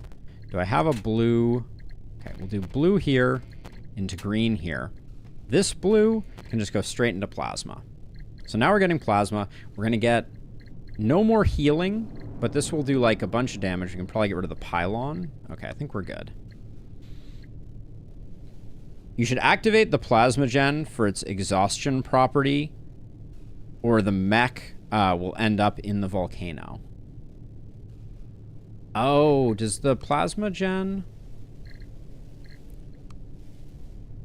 Do I have a blue? Okay, we'll do blue here into green here. This blue can just go straight into plasma. So now we're getting plasma. We're going to get no more healing, but this will do like a bunch of damage. We can probably get rid of the pylon. Okay, I think we're good. You should activate the plasma gen for its exhaustion property, or the mech will end up in the volcano. Oh, does the plasma gen...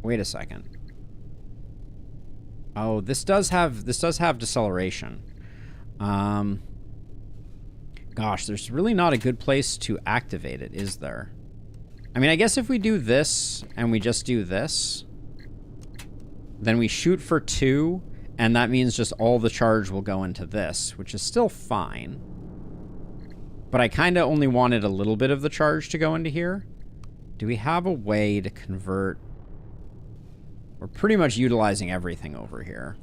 Wait a second. Oh, this does have deceleration. Gosh, there's really not a good place to activate it, is there? I mean, I guess if we do this and we just do this, then we shoot for 2, and that means just all the charge will go into this, which is still fine. But I kind of only wanted a little bit of the charge to go into here. Do we have a way to convert? We're pretty much utilizing everything over here.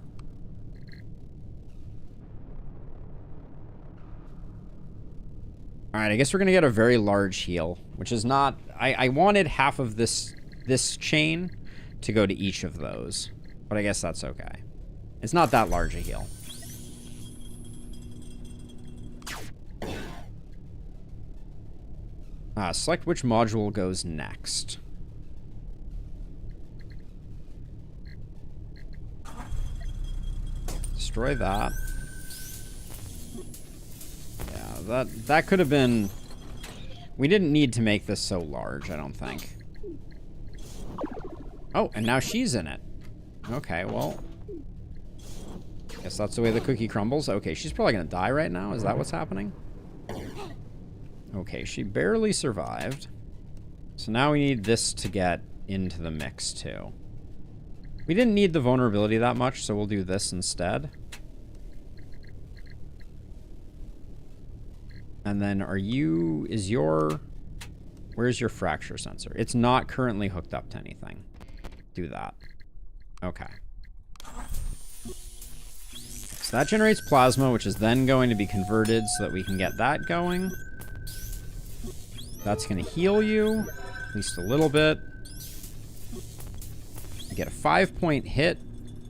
All right, I guess we're going to get a very large heal, which is not... I wanted half of this chain to go to each of those, but I guess that's okay. It's not that large a heal. Select which module goes next. Destroy that. Yeah, that could have been... We didn't need to make this so large, I don't think. Oh, and now she's in it. Okay, well... Guess that's the way the cookie crumbles. Okay, she's probably gonna die right now. Is that what's happening? Okay, she barely survived. So now we need this to get into the mix too. We didn't need the vulnerability that much, so we'll do this instead. And then where's your fracture sensor? It's not currently hooked up to anything. Do that. Okay. So that generates plasma, which is then going to be converted so that we can get that going. That's going to heal you, at least a little bit. You get a 5-point hit,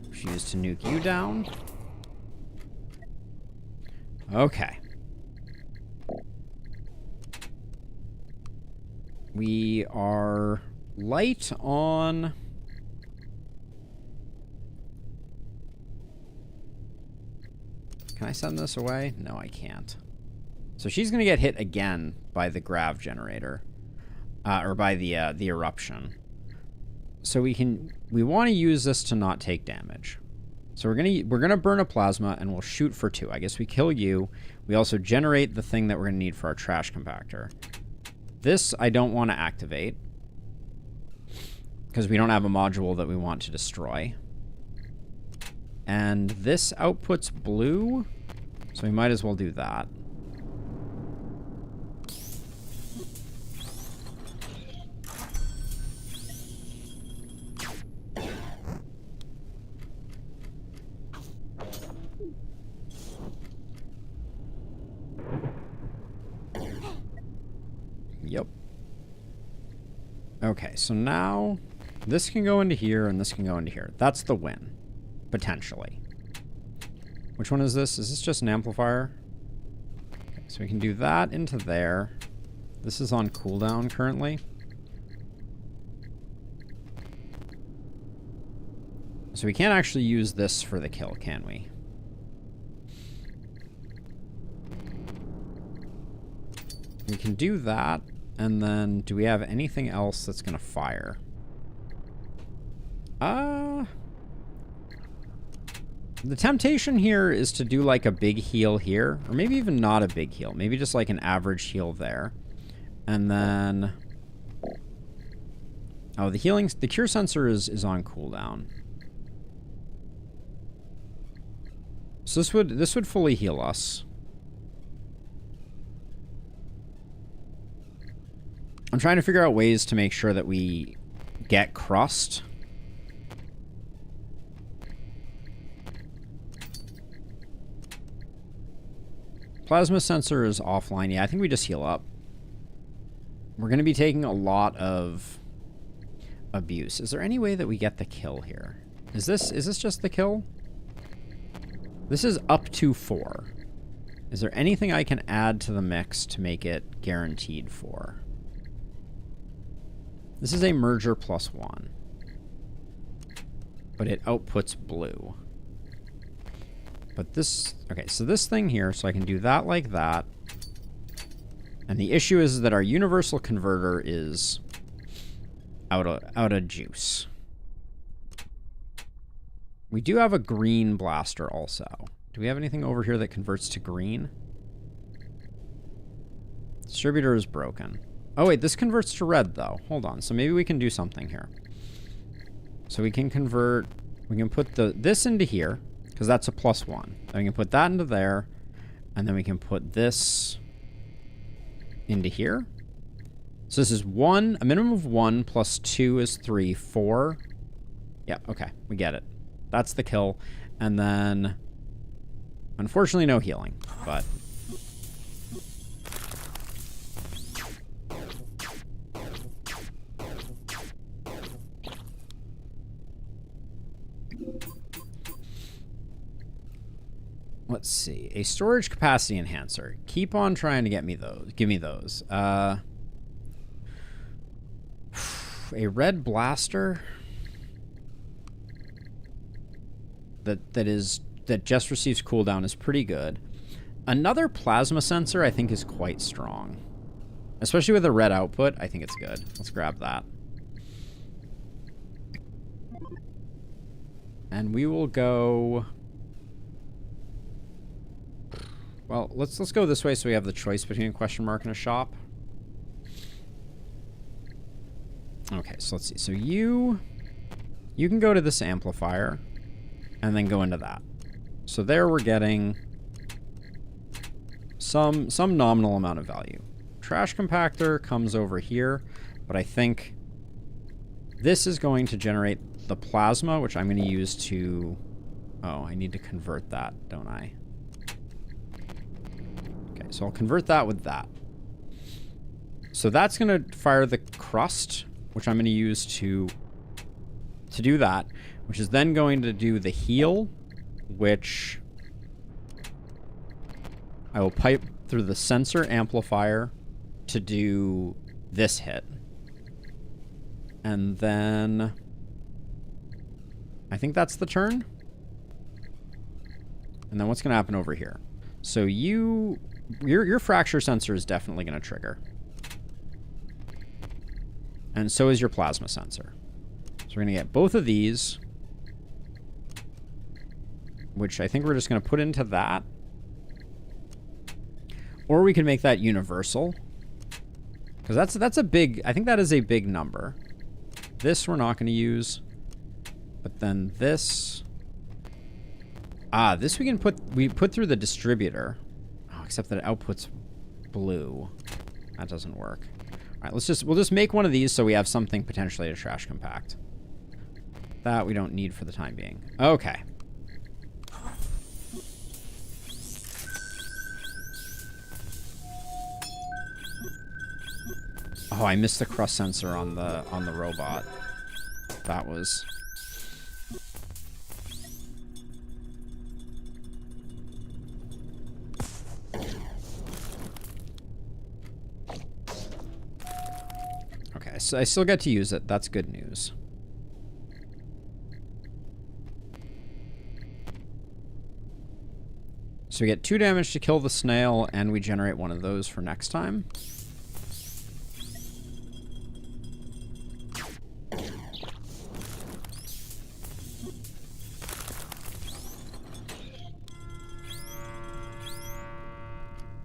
which is to nuke you down. Okay. We are light on... Can I send this away? No, I can't. So she's going to get hit again by the grav generator. Or by the eruption. So we want to use this to not take damage. So we're gonna burn a plasma and we'll shoot for 2. I guess we kill you. We also generate the thing that we're gonna need for our trash compactor. This I don't want to activate because we don't have a module that we want to destroy. And this outputs blue, so we might as well do that. Yep. Okay, so now this can go into here and this can go into here. That's the win, potentially. Which one is this? Is this just an amplifier? Okay, so we can do that into there. This is on cooldown currently. So we can't actually use this for the kill, can we? We can do that, and then do we have anything else that's going to fire? The temptation here is to do like a big heal here, or maybe even not a big heal. Maybe just like an average heal there. And then... Oh, the cure sensor is on cooldown. So this would fully heal us. I'm trying to figure out ways to make sure that we get crust. Plasma sensor is offline. Yeah, I think we just heal up. We're going to be taking a lot of abuse. Is there any way that we get the kill here? Is this just the kill? This is up to 4. Is there anything I can add to the mix to make it guaranteed 4? This is a merger +1. But it outputs blue. But this... Okay, so this thing here, so I can do that like that. And the issue is that our universal converter is out of juice. We do have a green blaster also. Do we have anything over here that converts to green? Distributor is broken. Oh wait, this converts to red though. Hold on, so maybe we can do something here. So we can convert... We can put this into here, because that's a +1. Then we can put that into there, and then we can put this into here. So this is 1, a minimum of 1 plus 2 is 3, 4. Yeah, okay, we get it. That's the kill. And then, unfortunately, no healing, but... Let's see. A storage capacity enhancer. Keep on trying to get me those. Give me those. A red blaster that just receives cooldown is pretty good. Another plasma sensor I think is quite strong. Especially with a red output, I think it's good. Let's grab that. And we will go... Well, let's go this way so we have the choice between a question mark and a shop. Okay, so let's see. So you can go to this amplifier and then go into that. So there we're getting some nominal amount of value. Trash compactor comes over here, but I think this is going to generate the plasma, which I'm going to use to... Oh, I need to convert that, don't I? Okay, so I'll convert that with that. So that's going to fire the crust, which I'm going to use to do that, which is then going to do the heal, which I will pipe through the sensor amplifier to do this hit. And then I think that's the turn. And then what's going to happen over here? So your fracture sensor is definitely going to trigger. And so is your plasma sensor. So we're going to get both of these, which I think we're just going to put into that. Or we can make that universal. Because that's a big... I think that is a big number. This we're not going to use. But then this... Ah, this we put through the distributor. Oh, except that it outputs blue. That doesn't work. All right, we'll just make one of these so we have something potentially to trash compact. That we don't need for the time being. Okay. Oh, I missed the crust sensor on the robot. That was... Okay, so I still get to use it. That's good news. So we get 2 damage to kill the snail, and we generate one of those for next time.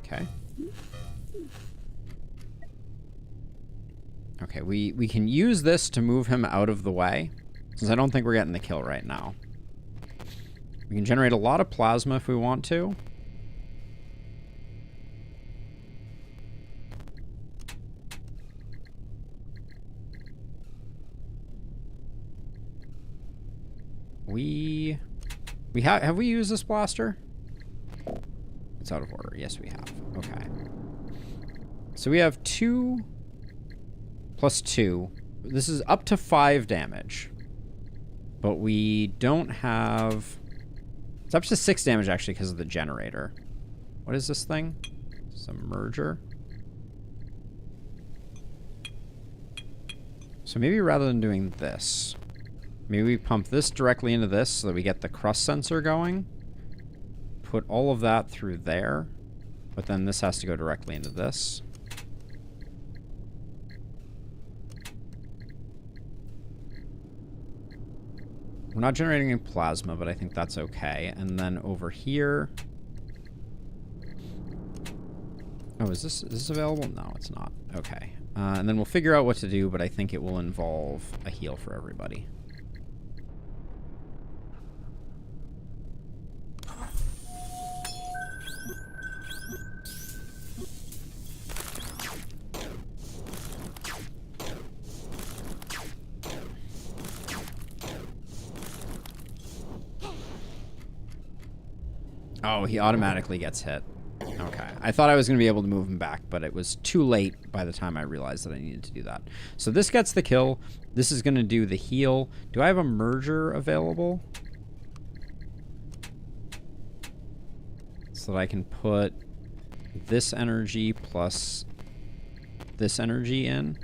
Okay. Okay, we can use this to move him out of the way, since I don't think we're getting the kill right now. We can generate a lot of plasma if we want to. Have we used this blaster? It's out of order. Yes, we have. Okay. So we have 2 plus 2. This is up to 5 damage. But we don't have... It's up to 6 damage, actually, because of the generator. What is this thing? It's a merger. So maybe rather than doing this, maybe we pump this directly into this so that we get the crust sensor going. Put all of that through there. But then this has to go directly into this. We're not generating any plasma, but I think that's okay. And then over here... Oh, is this available? No, it's not. Okay. And then we'll figure out what to do, but I think it will involve a heal for everybody. Oh, he automatically gets hit. Okay. I thought I was going to be able to move him back, but it was too late by the time I realized that I needed to do that. So this gets the kill. This is going to do the heal. Do I have a merger available? So that I can put this energy plus this energy in.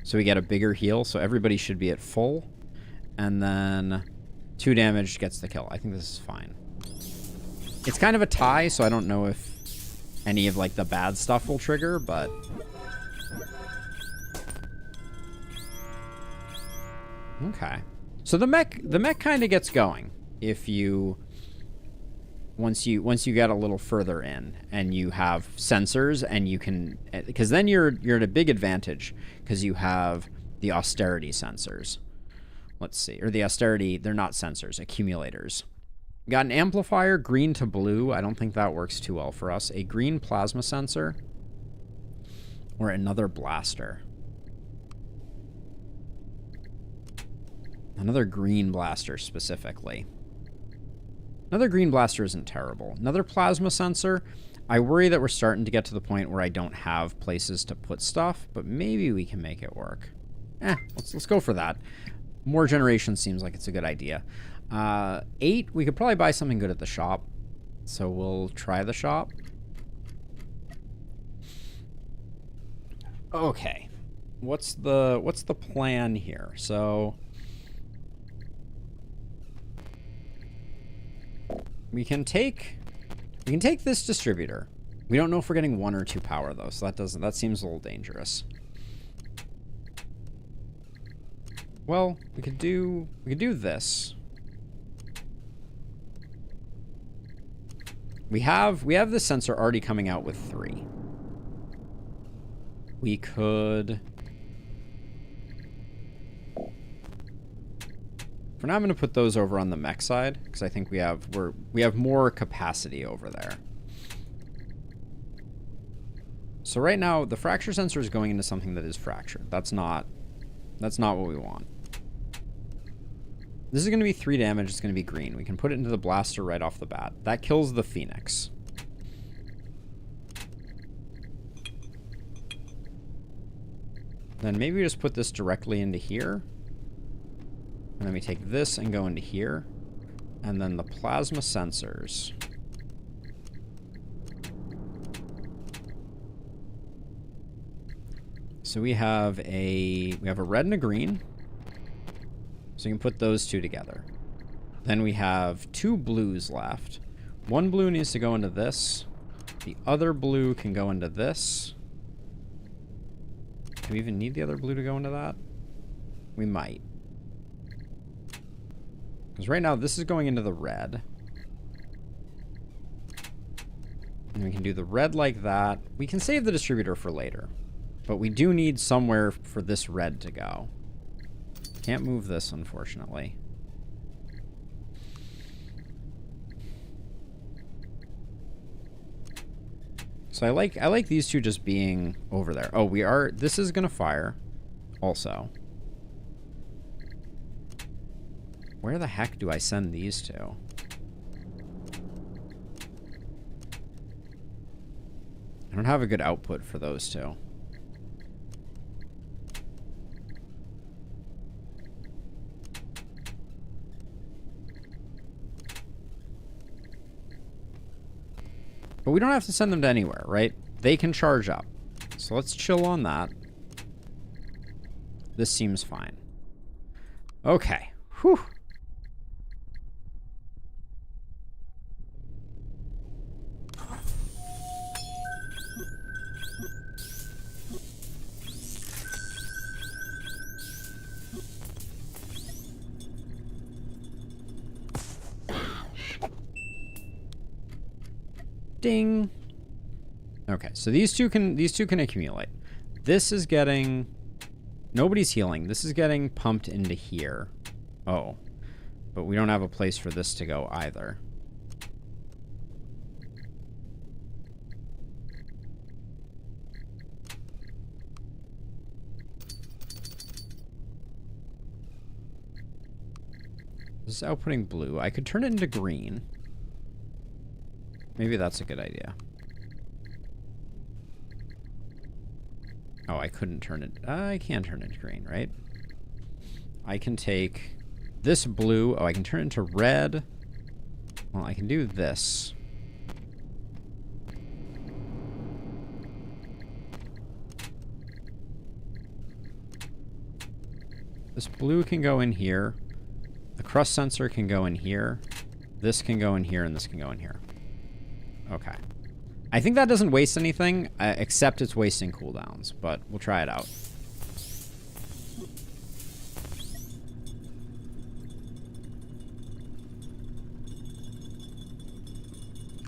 So we get a bigger heal. So everybody should be at full. And then 2 damage gets the kill. I think this is fine. It's kind of a tie, so I don't know if any of, like, the bad stuff will trigger, but... Okay. So the mech kind of gets going if you... Once you get a little further in and you have sensors and you can... Because then you're at a big advantage because you have the austerity sensors. Let's see. Or the austerity, they're not sensors, accumulators. Got an amplifier, green to blue. I don't think that works too well for us. A green plasma sensor. Or another blaster. Another green blaster specifically. Another green blaster isn't terrible. Another plasma sensor. I worry that we're starting to get to the point where I don't have places to put stuff, but maybe we can make it work. Let's go for that. More generation seems like it's a good idea. 8, we could probably buy something good at the shop. So we'll try the shop. Okay. What's the plan here? So we can take this distributor. We don't know if we're getting 1 or 2 power though, so that seems a little dangerous. Well, we could do this. We have the sensor already coming out with 3. We could. For now, I'm going to put those over on the mech side because I think we have more capacity over there. So right now, the fracture sensor is going into something that is fractured. That's not what we want. This is going to be 3 damage. It's going to be green. We can put it into the blaster right off the bat. That kills the Phoenix. Then maybe we just put this directly into here. And then we take this and go into here. And then the plasma sensors. So we have a red and a green. So you can put those 2 together. Then we have 2 blues left. 1 blue needs to go into this. The other blue can go into this. Do we even need the other blue to go into that? We might. Because right now this is going into the red. And we can do the red like that. We can save the distributor for later. But we do need somewhere for this red to go. Can't move this, unfortunately. So I like these 2 just being over there. Oh, this is gonna fire also. Where the heck do I send these to? I don't have a good output for those 2. But we don't have to send them to anywhere, right? They can charge up. So let's chill on that. This seems fine. Okay. Whew. Ding. Okay, so these two can accumulate. This is getting, nobody's healing. This is getting pumped into here. Oh, but we don't have a place for this to go either. This is outputting blue. I could turn it into green. Maybe that's a good idea. Oh, I couldn't turn it. I can turn it green, right? I can take this blue. Oh, I can turn it into red. Well, I can do this. This blue can go in here. The crust sensor can go in here. This can go in here, and this can go in here. Okay. I think that doesn't waste anything, except it's wasting cooldowns, but we'll try it out.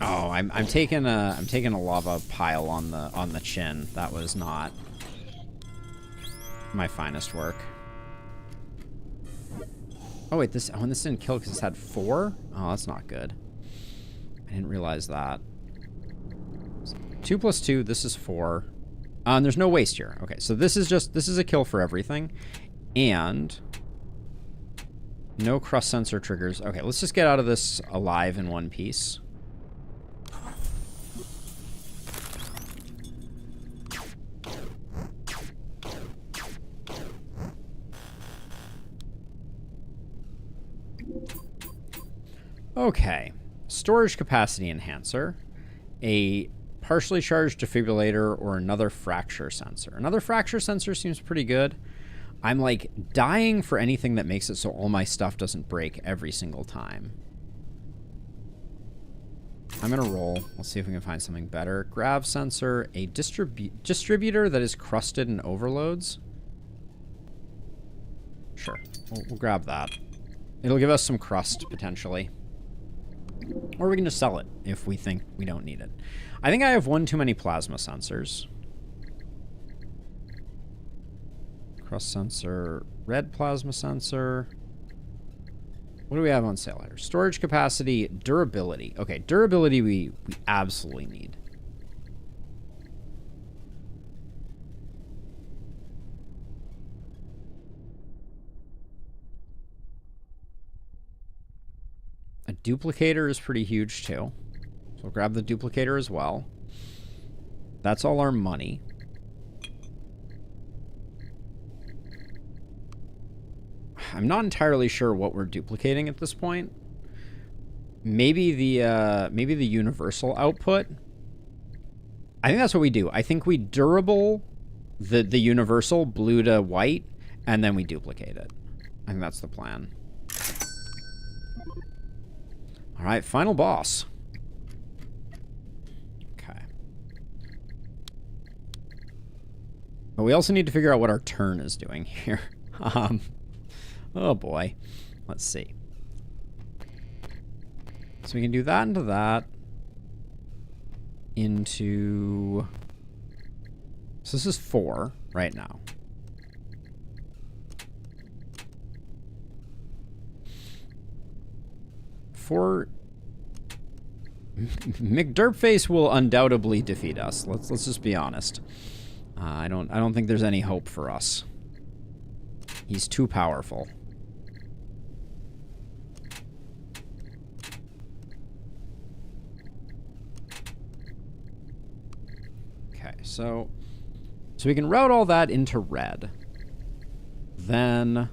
Oh, I'm taking a lava pile on the chin. That was not. my finest work. Oh wait, this didn't kill because it's had 4? Oh, that's not good. I didn't realize that. 2 plus 2, this is 4. And there's no waste here. Okay, so this is a kill for everything. And no crust sensor triggers. Okay, let's just get out of this alive in one piece. Okay, storage capacity enhancer, a partially charged defibrillator, or another fracture sensor. Another fracture sensor seems pretty good. I'm like dying for anything that makes it so all my stuff doesn't break every single time. I'm gonna roll. Let's see if we can find something better. Grav sensor, a distributor that is crusted and overloads. Sure, we'll grab that. It'll give us some crust potentially. Or we can just sell it if we think we don't need it. I think I have one too many plasma sensors. Crust sensor, red plasma sensor. What do we have on sale here? Storage capacity, durability. Okay, durability we absolutely need. A duplicator is pretty huge too. So we'll grab the duplicator as well. That's all our money. I'm not entirely sure what we're duplicating at this point. Maybe the universal output. I think that's what we do. I think we durable the universal blue to white, and then we duplicate it. I think that's the plan. All right, final boss. Okay. But we also need to figure out what our turn is doing here. Oh boy. Let's see. So we can do that into that. Into... So this is 4 right now. McDerpface will undoubtedly defeat us. Let's just be honest. I don't think there's any hope for us. He's too powerful. Okay, so we can route all that into red. Then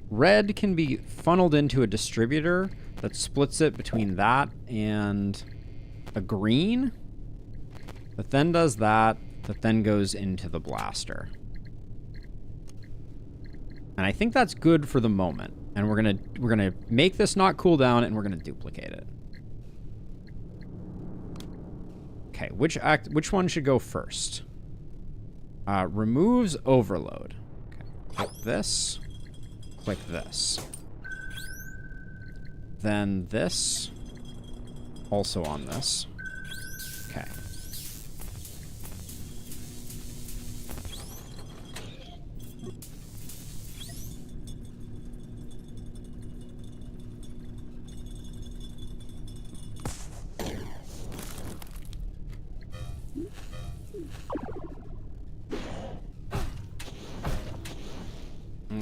red can be funneled into a distributor that splits it between that and a green. That then does that then goes into the blaster. And I think that's good for the moment. And we're gonna make this not cool down, and we're gonna duplicate it. Okay, which one should go first? Removes overload. Okay, click this. Click this. Then this. Also on this. Okay.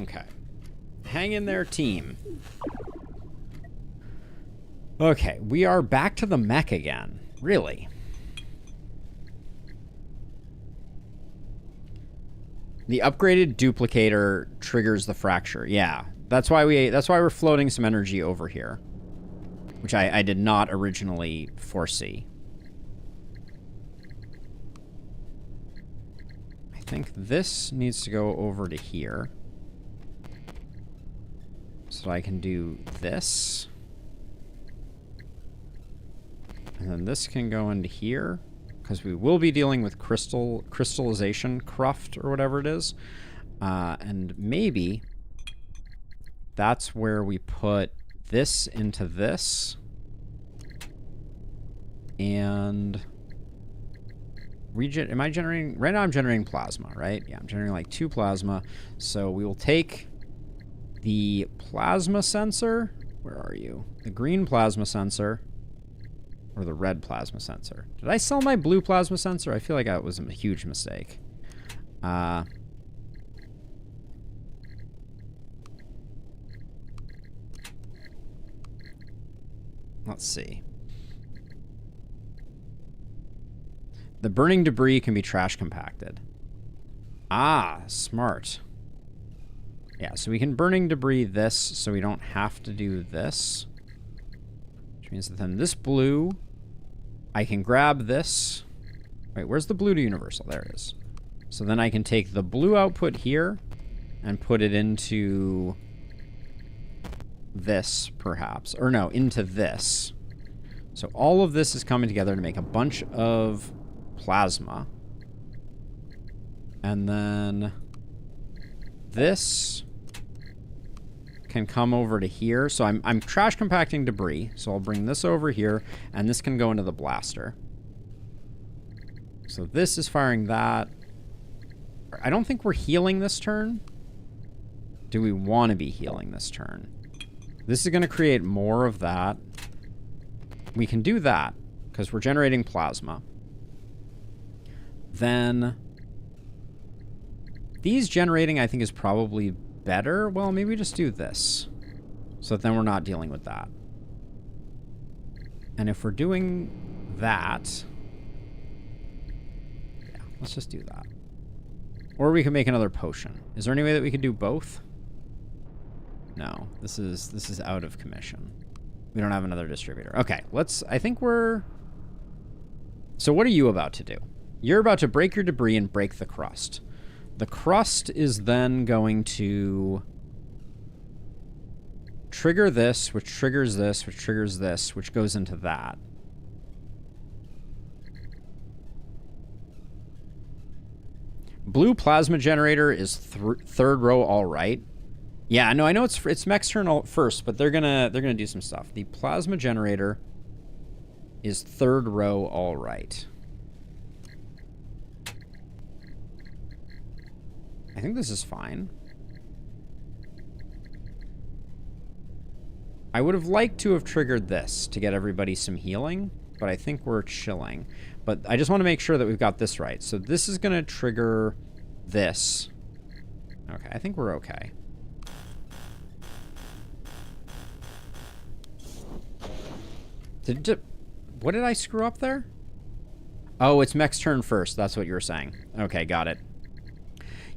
Okay. Hang in there, team. Okay, we are back to the mech again. Really? The upgraded duplicator triggers the fracture. Yeah, that's why we're floating some energy over here, which I did not originally foresee. I think this needs to go over to here. So I can do this. And then this can go into here, because we will be dealing with crystallization cruft or whatever it is. And maybe that's where we put this into this. And Am I generating? Right now I'm generating plasma, right? Yeah, I'm generating like 2 plasma. So we will take the plasma sensor. Where are you? The green plasma sensor. Or the red plasma sensor. Did I sell my blue plasma sensor? I feel like that was a huge mistake. Let's see. The burning debris can be trash compacted. Ah, smart. Yeah, so we can burning debris this, so we don't have to do this. Which means that then this blue, I can grab this. Wait, where's the blue to universal? There it is. So then I can take the blue output here and put it into this, perhaps. Or no, into this. So all of this is coming together to make a bunch of plasma. And then this can come over to here. So I'm trash compacting debris. So I'll bring this over here, and this can go into the blaster. So this is firing that. I don't think we're healing this turn. Do we want to be healing this turn? This is going to create more of that. We can do that because we're generating plasma. Then these generating, I think, is probably better. Well, maybe we just do this. So that then we're not dealing with that. And if we're doing that, yeah, let's just do that. Or we can make another potion. Is there any way that we could do both? No, this is out of commission. We don't have another distributor. Okay, I think we're... So what are you about to do? You're about to break your debris and break the crust. The crust is then going to trigger this, which triggers this, which triggers this, which goes into that. Blue plasma generator is third row all right. Yeah, no, I know it's mech's turn first, but they're gonna do some stuff. The plasma generator is third row all right. I think this is fine. I would have liked to have triggered this to get everybody some healing, but I think we're chilling. But I just want to make sure that we've got this right. So this is going to trigger this. Okay, I think we're okay. What did I screw up there? Oh, it's mech's turn first. That's what you were saying. Okay, got it.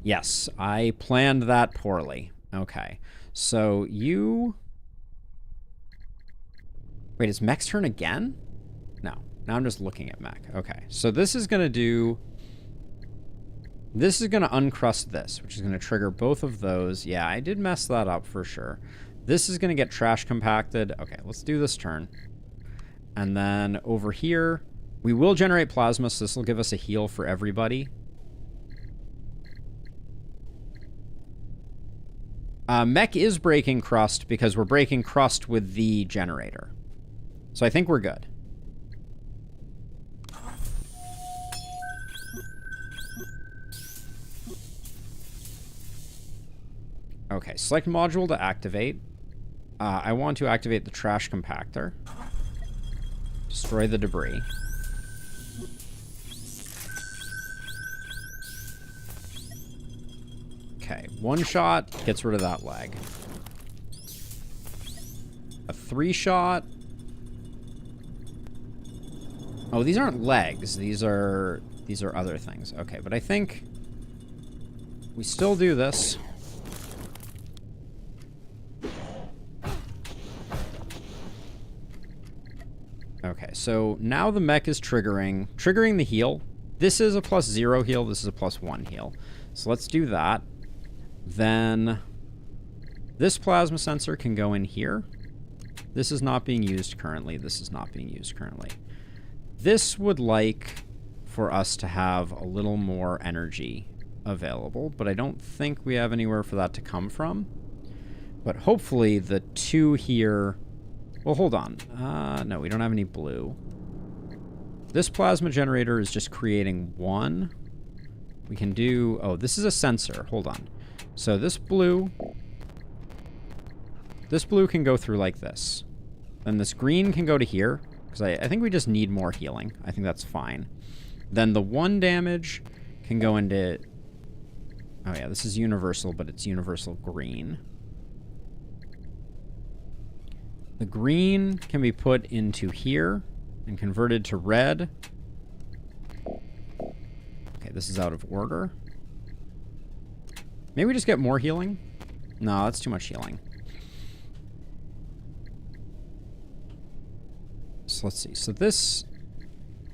Yes, I planned that poorly. Okay, so you... Wait, is mech's turn again? No, now I'm just looking at mech. Okay, so this is going to do... This is going to uncrust this, which is going to trigger both of those. Yeah, I did mess that up for sure. This is going to get trash compacted. Okay, let's do this turn. And then over here, we will generate plasma, so this will give us a heal for everybody. Mech is breaking crust because we're breaking crust with the generator. So I think we're good. Okay, select module to activate. I want to activate the trash compactor. Destroy the debris. Okay, one shot gets rid of that leg. A 3-shot. Oh, these aren't legs. These are other things. Okay, but I think we still do this. Okay, so now the mech is triggering the heal. This is a +0 heal. This is a +1 heal. So let's do that. Then this plasma sensor can go in here. This is not being used currently. This is not being used currently. This would like for us to have a little more energy available, but I don't think we have anywhere for that to come from. But hopefully the 2 here... Well, hold on. No, we don't have any blue. This plasma generator is just creating one. We can do... Oh, this is a sensor. Hold on. So this blue can go through like this. Then this green can go to here, because I think we just need more healing. I think that's fine. Then the 1 damage can go into... Oh yeah, this is universal, but it's universal green. The green can be put into here and converted to red. Okay, this is out of order. Maybe we just get more healing? No, that's too much healing. So let's see. So this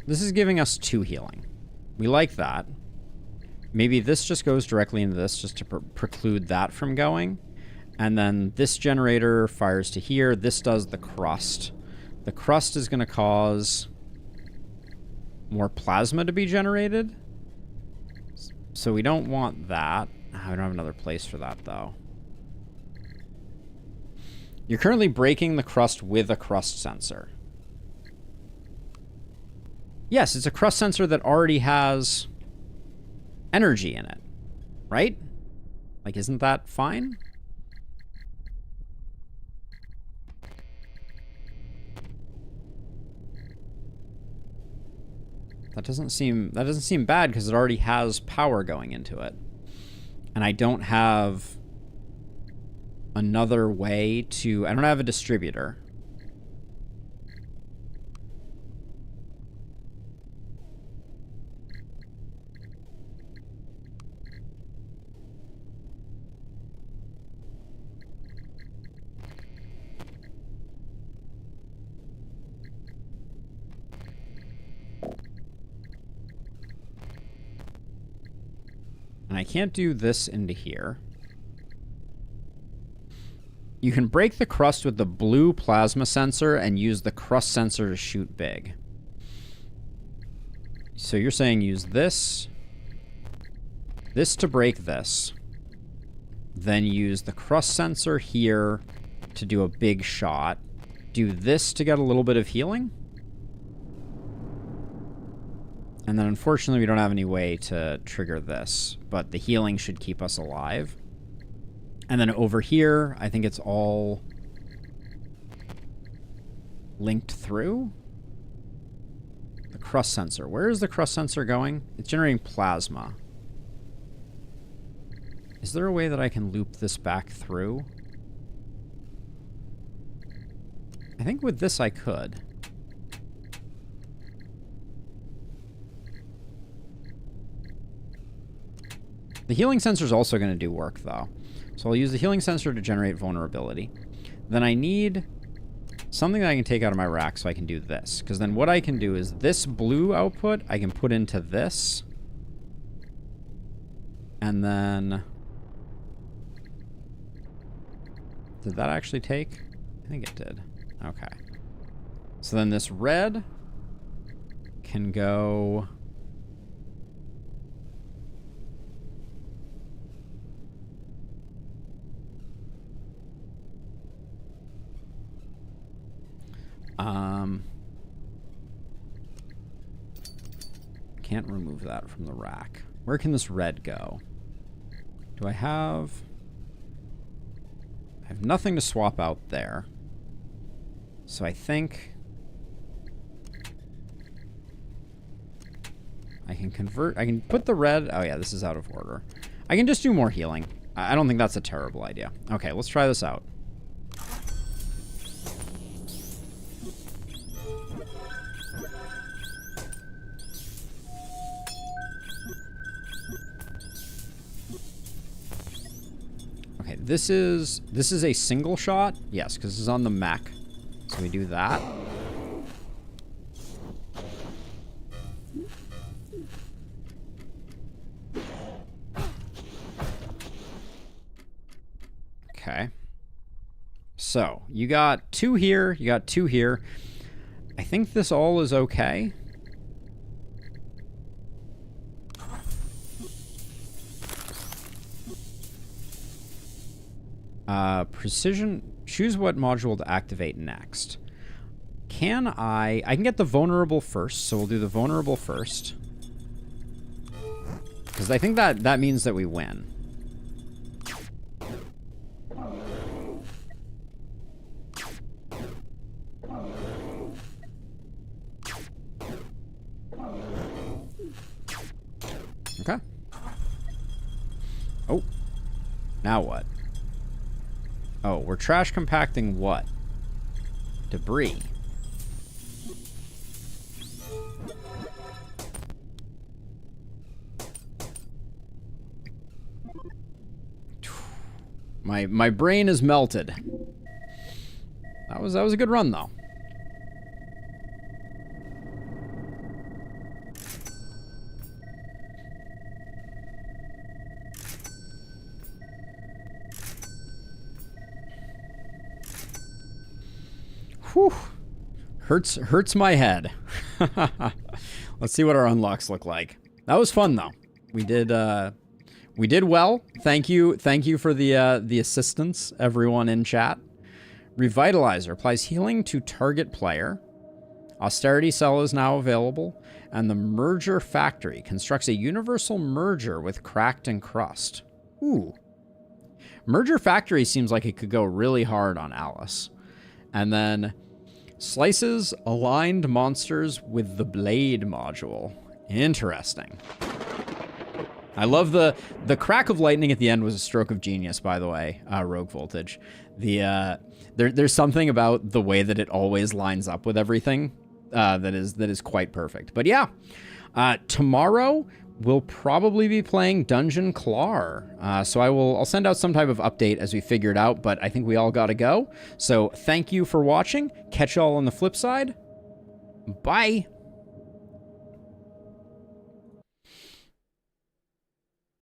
is giving us 2 healing. We like that. Maybe this just goes directly into this just to preclude that from going. And then this generator fires to here. This does the crust. The crust is going to cause more plasma to be generated. So we don't want that. I don't have another place for that, though. You're currently breaking the crust with a crust sensor. Yes, it's a crust sensor that already has energy in it, right? Like, isn't that fine? That doesn't seem bad because it already has power going into it. And I don't have another way to... I don't have a distributor. And I can't do this into here. You can break the crust with the blue plasma sensor and use the crust sensor to shoot big. So you're saying use this to break this. Then use the crust sensor here to do a big shot. Do this to get a little bit of healing. And then unfortunately we don't have any way to trigger this, but the healing should keep us alive. And then over here, I think it's all linked through. The crust sensor. Where is the crust sensor going? It's generating plasma. Is there a way that I can loop this back through? I think with this I could. The healing sensor is also going to do work, though. So I'll use the healing sensor to generate vulnerability. Then I need something that I can take out of my rack so I can do this. Because then what I can do is this blue output I can put into this. And then... Did that actually take? I think it did. Okay. So then this red can go... Can't remove that from the rack. Where can this red go? Do I have... I have nothing to swap out there. So I think... I can convert... I can put the red... Oh yeah, this is out of order. I can just do more healing. I don't think that's a terrible idea. Okay, let's try this out. This is a single shot? Yes, because this is on the mech. So we do that. Okay. So, you got 2 here, you got 2 here. I think this all is okay. Precision, choose what module to activate next. I can get the vulnerable first, so we'll do the vulnerable first. Because I think that means that we win. Okay. Oh. Now what? Oh, we're trash compacting what? Debris. My brain is melted. That was a good run though. Whew. Hurts my head. Let's see what our unlocks look like. That was fun though. We did well. Thank you for the assistance, everyone in chat. Revitalizer applies healing to target player. Austerity Cell is now available, and the Merger Factory constructs a universal merger with Cracked and Crust. Ooh. Merger Factory seems like it could go really hard on Alice. And then slices aligned monsters with the Blade module. Interesting. I love the crack of lightning at the end was a stroke of genius, by the way, Rogue Voltage. There's something about the way that it always lines up with everything that is quite perfect. But yeah, tomorrow we'll probably be playing Dungeon Claw. So I'll send out some type of update as we figure it out, but I think we all gotta go. So thank you for watching. Catch y'all on the flip side. Bye.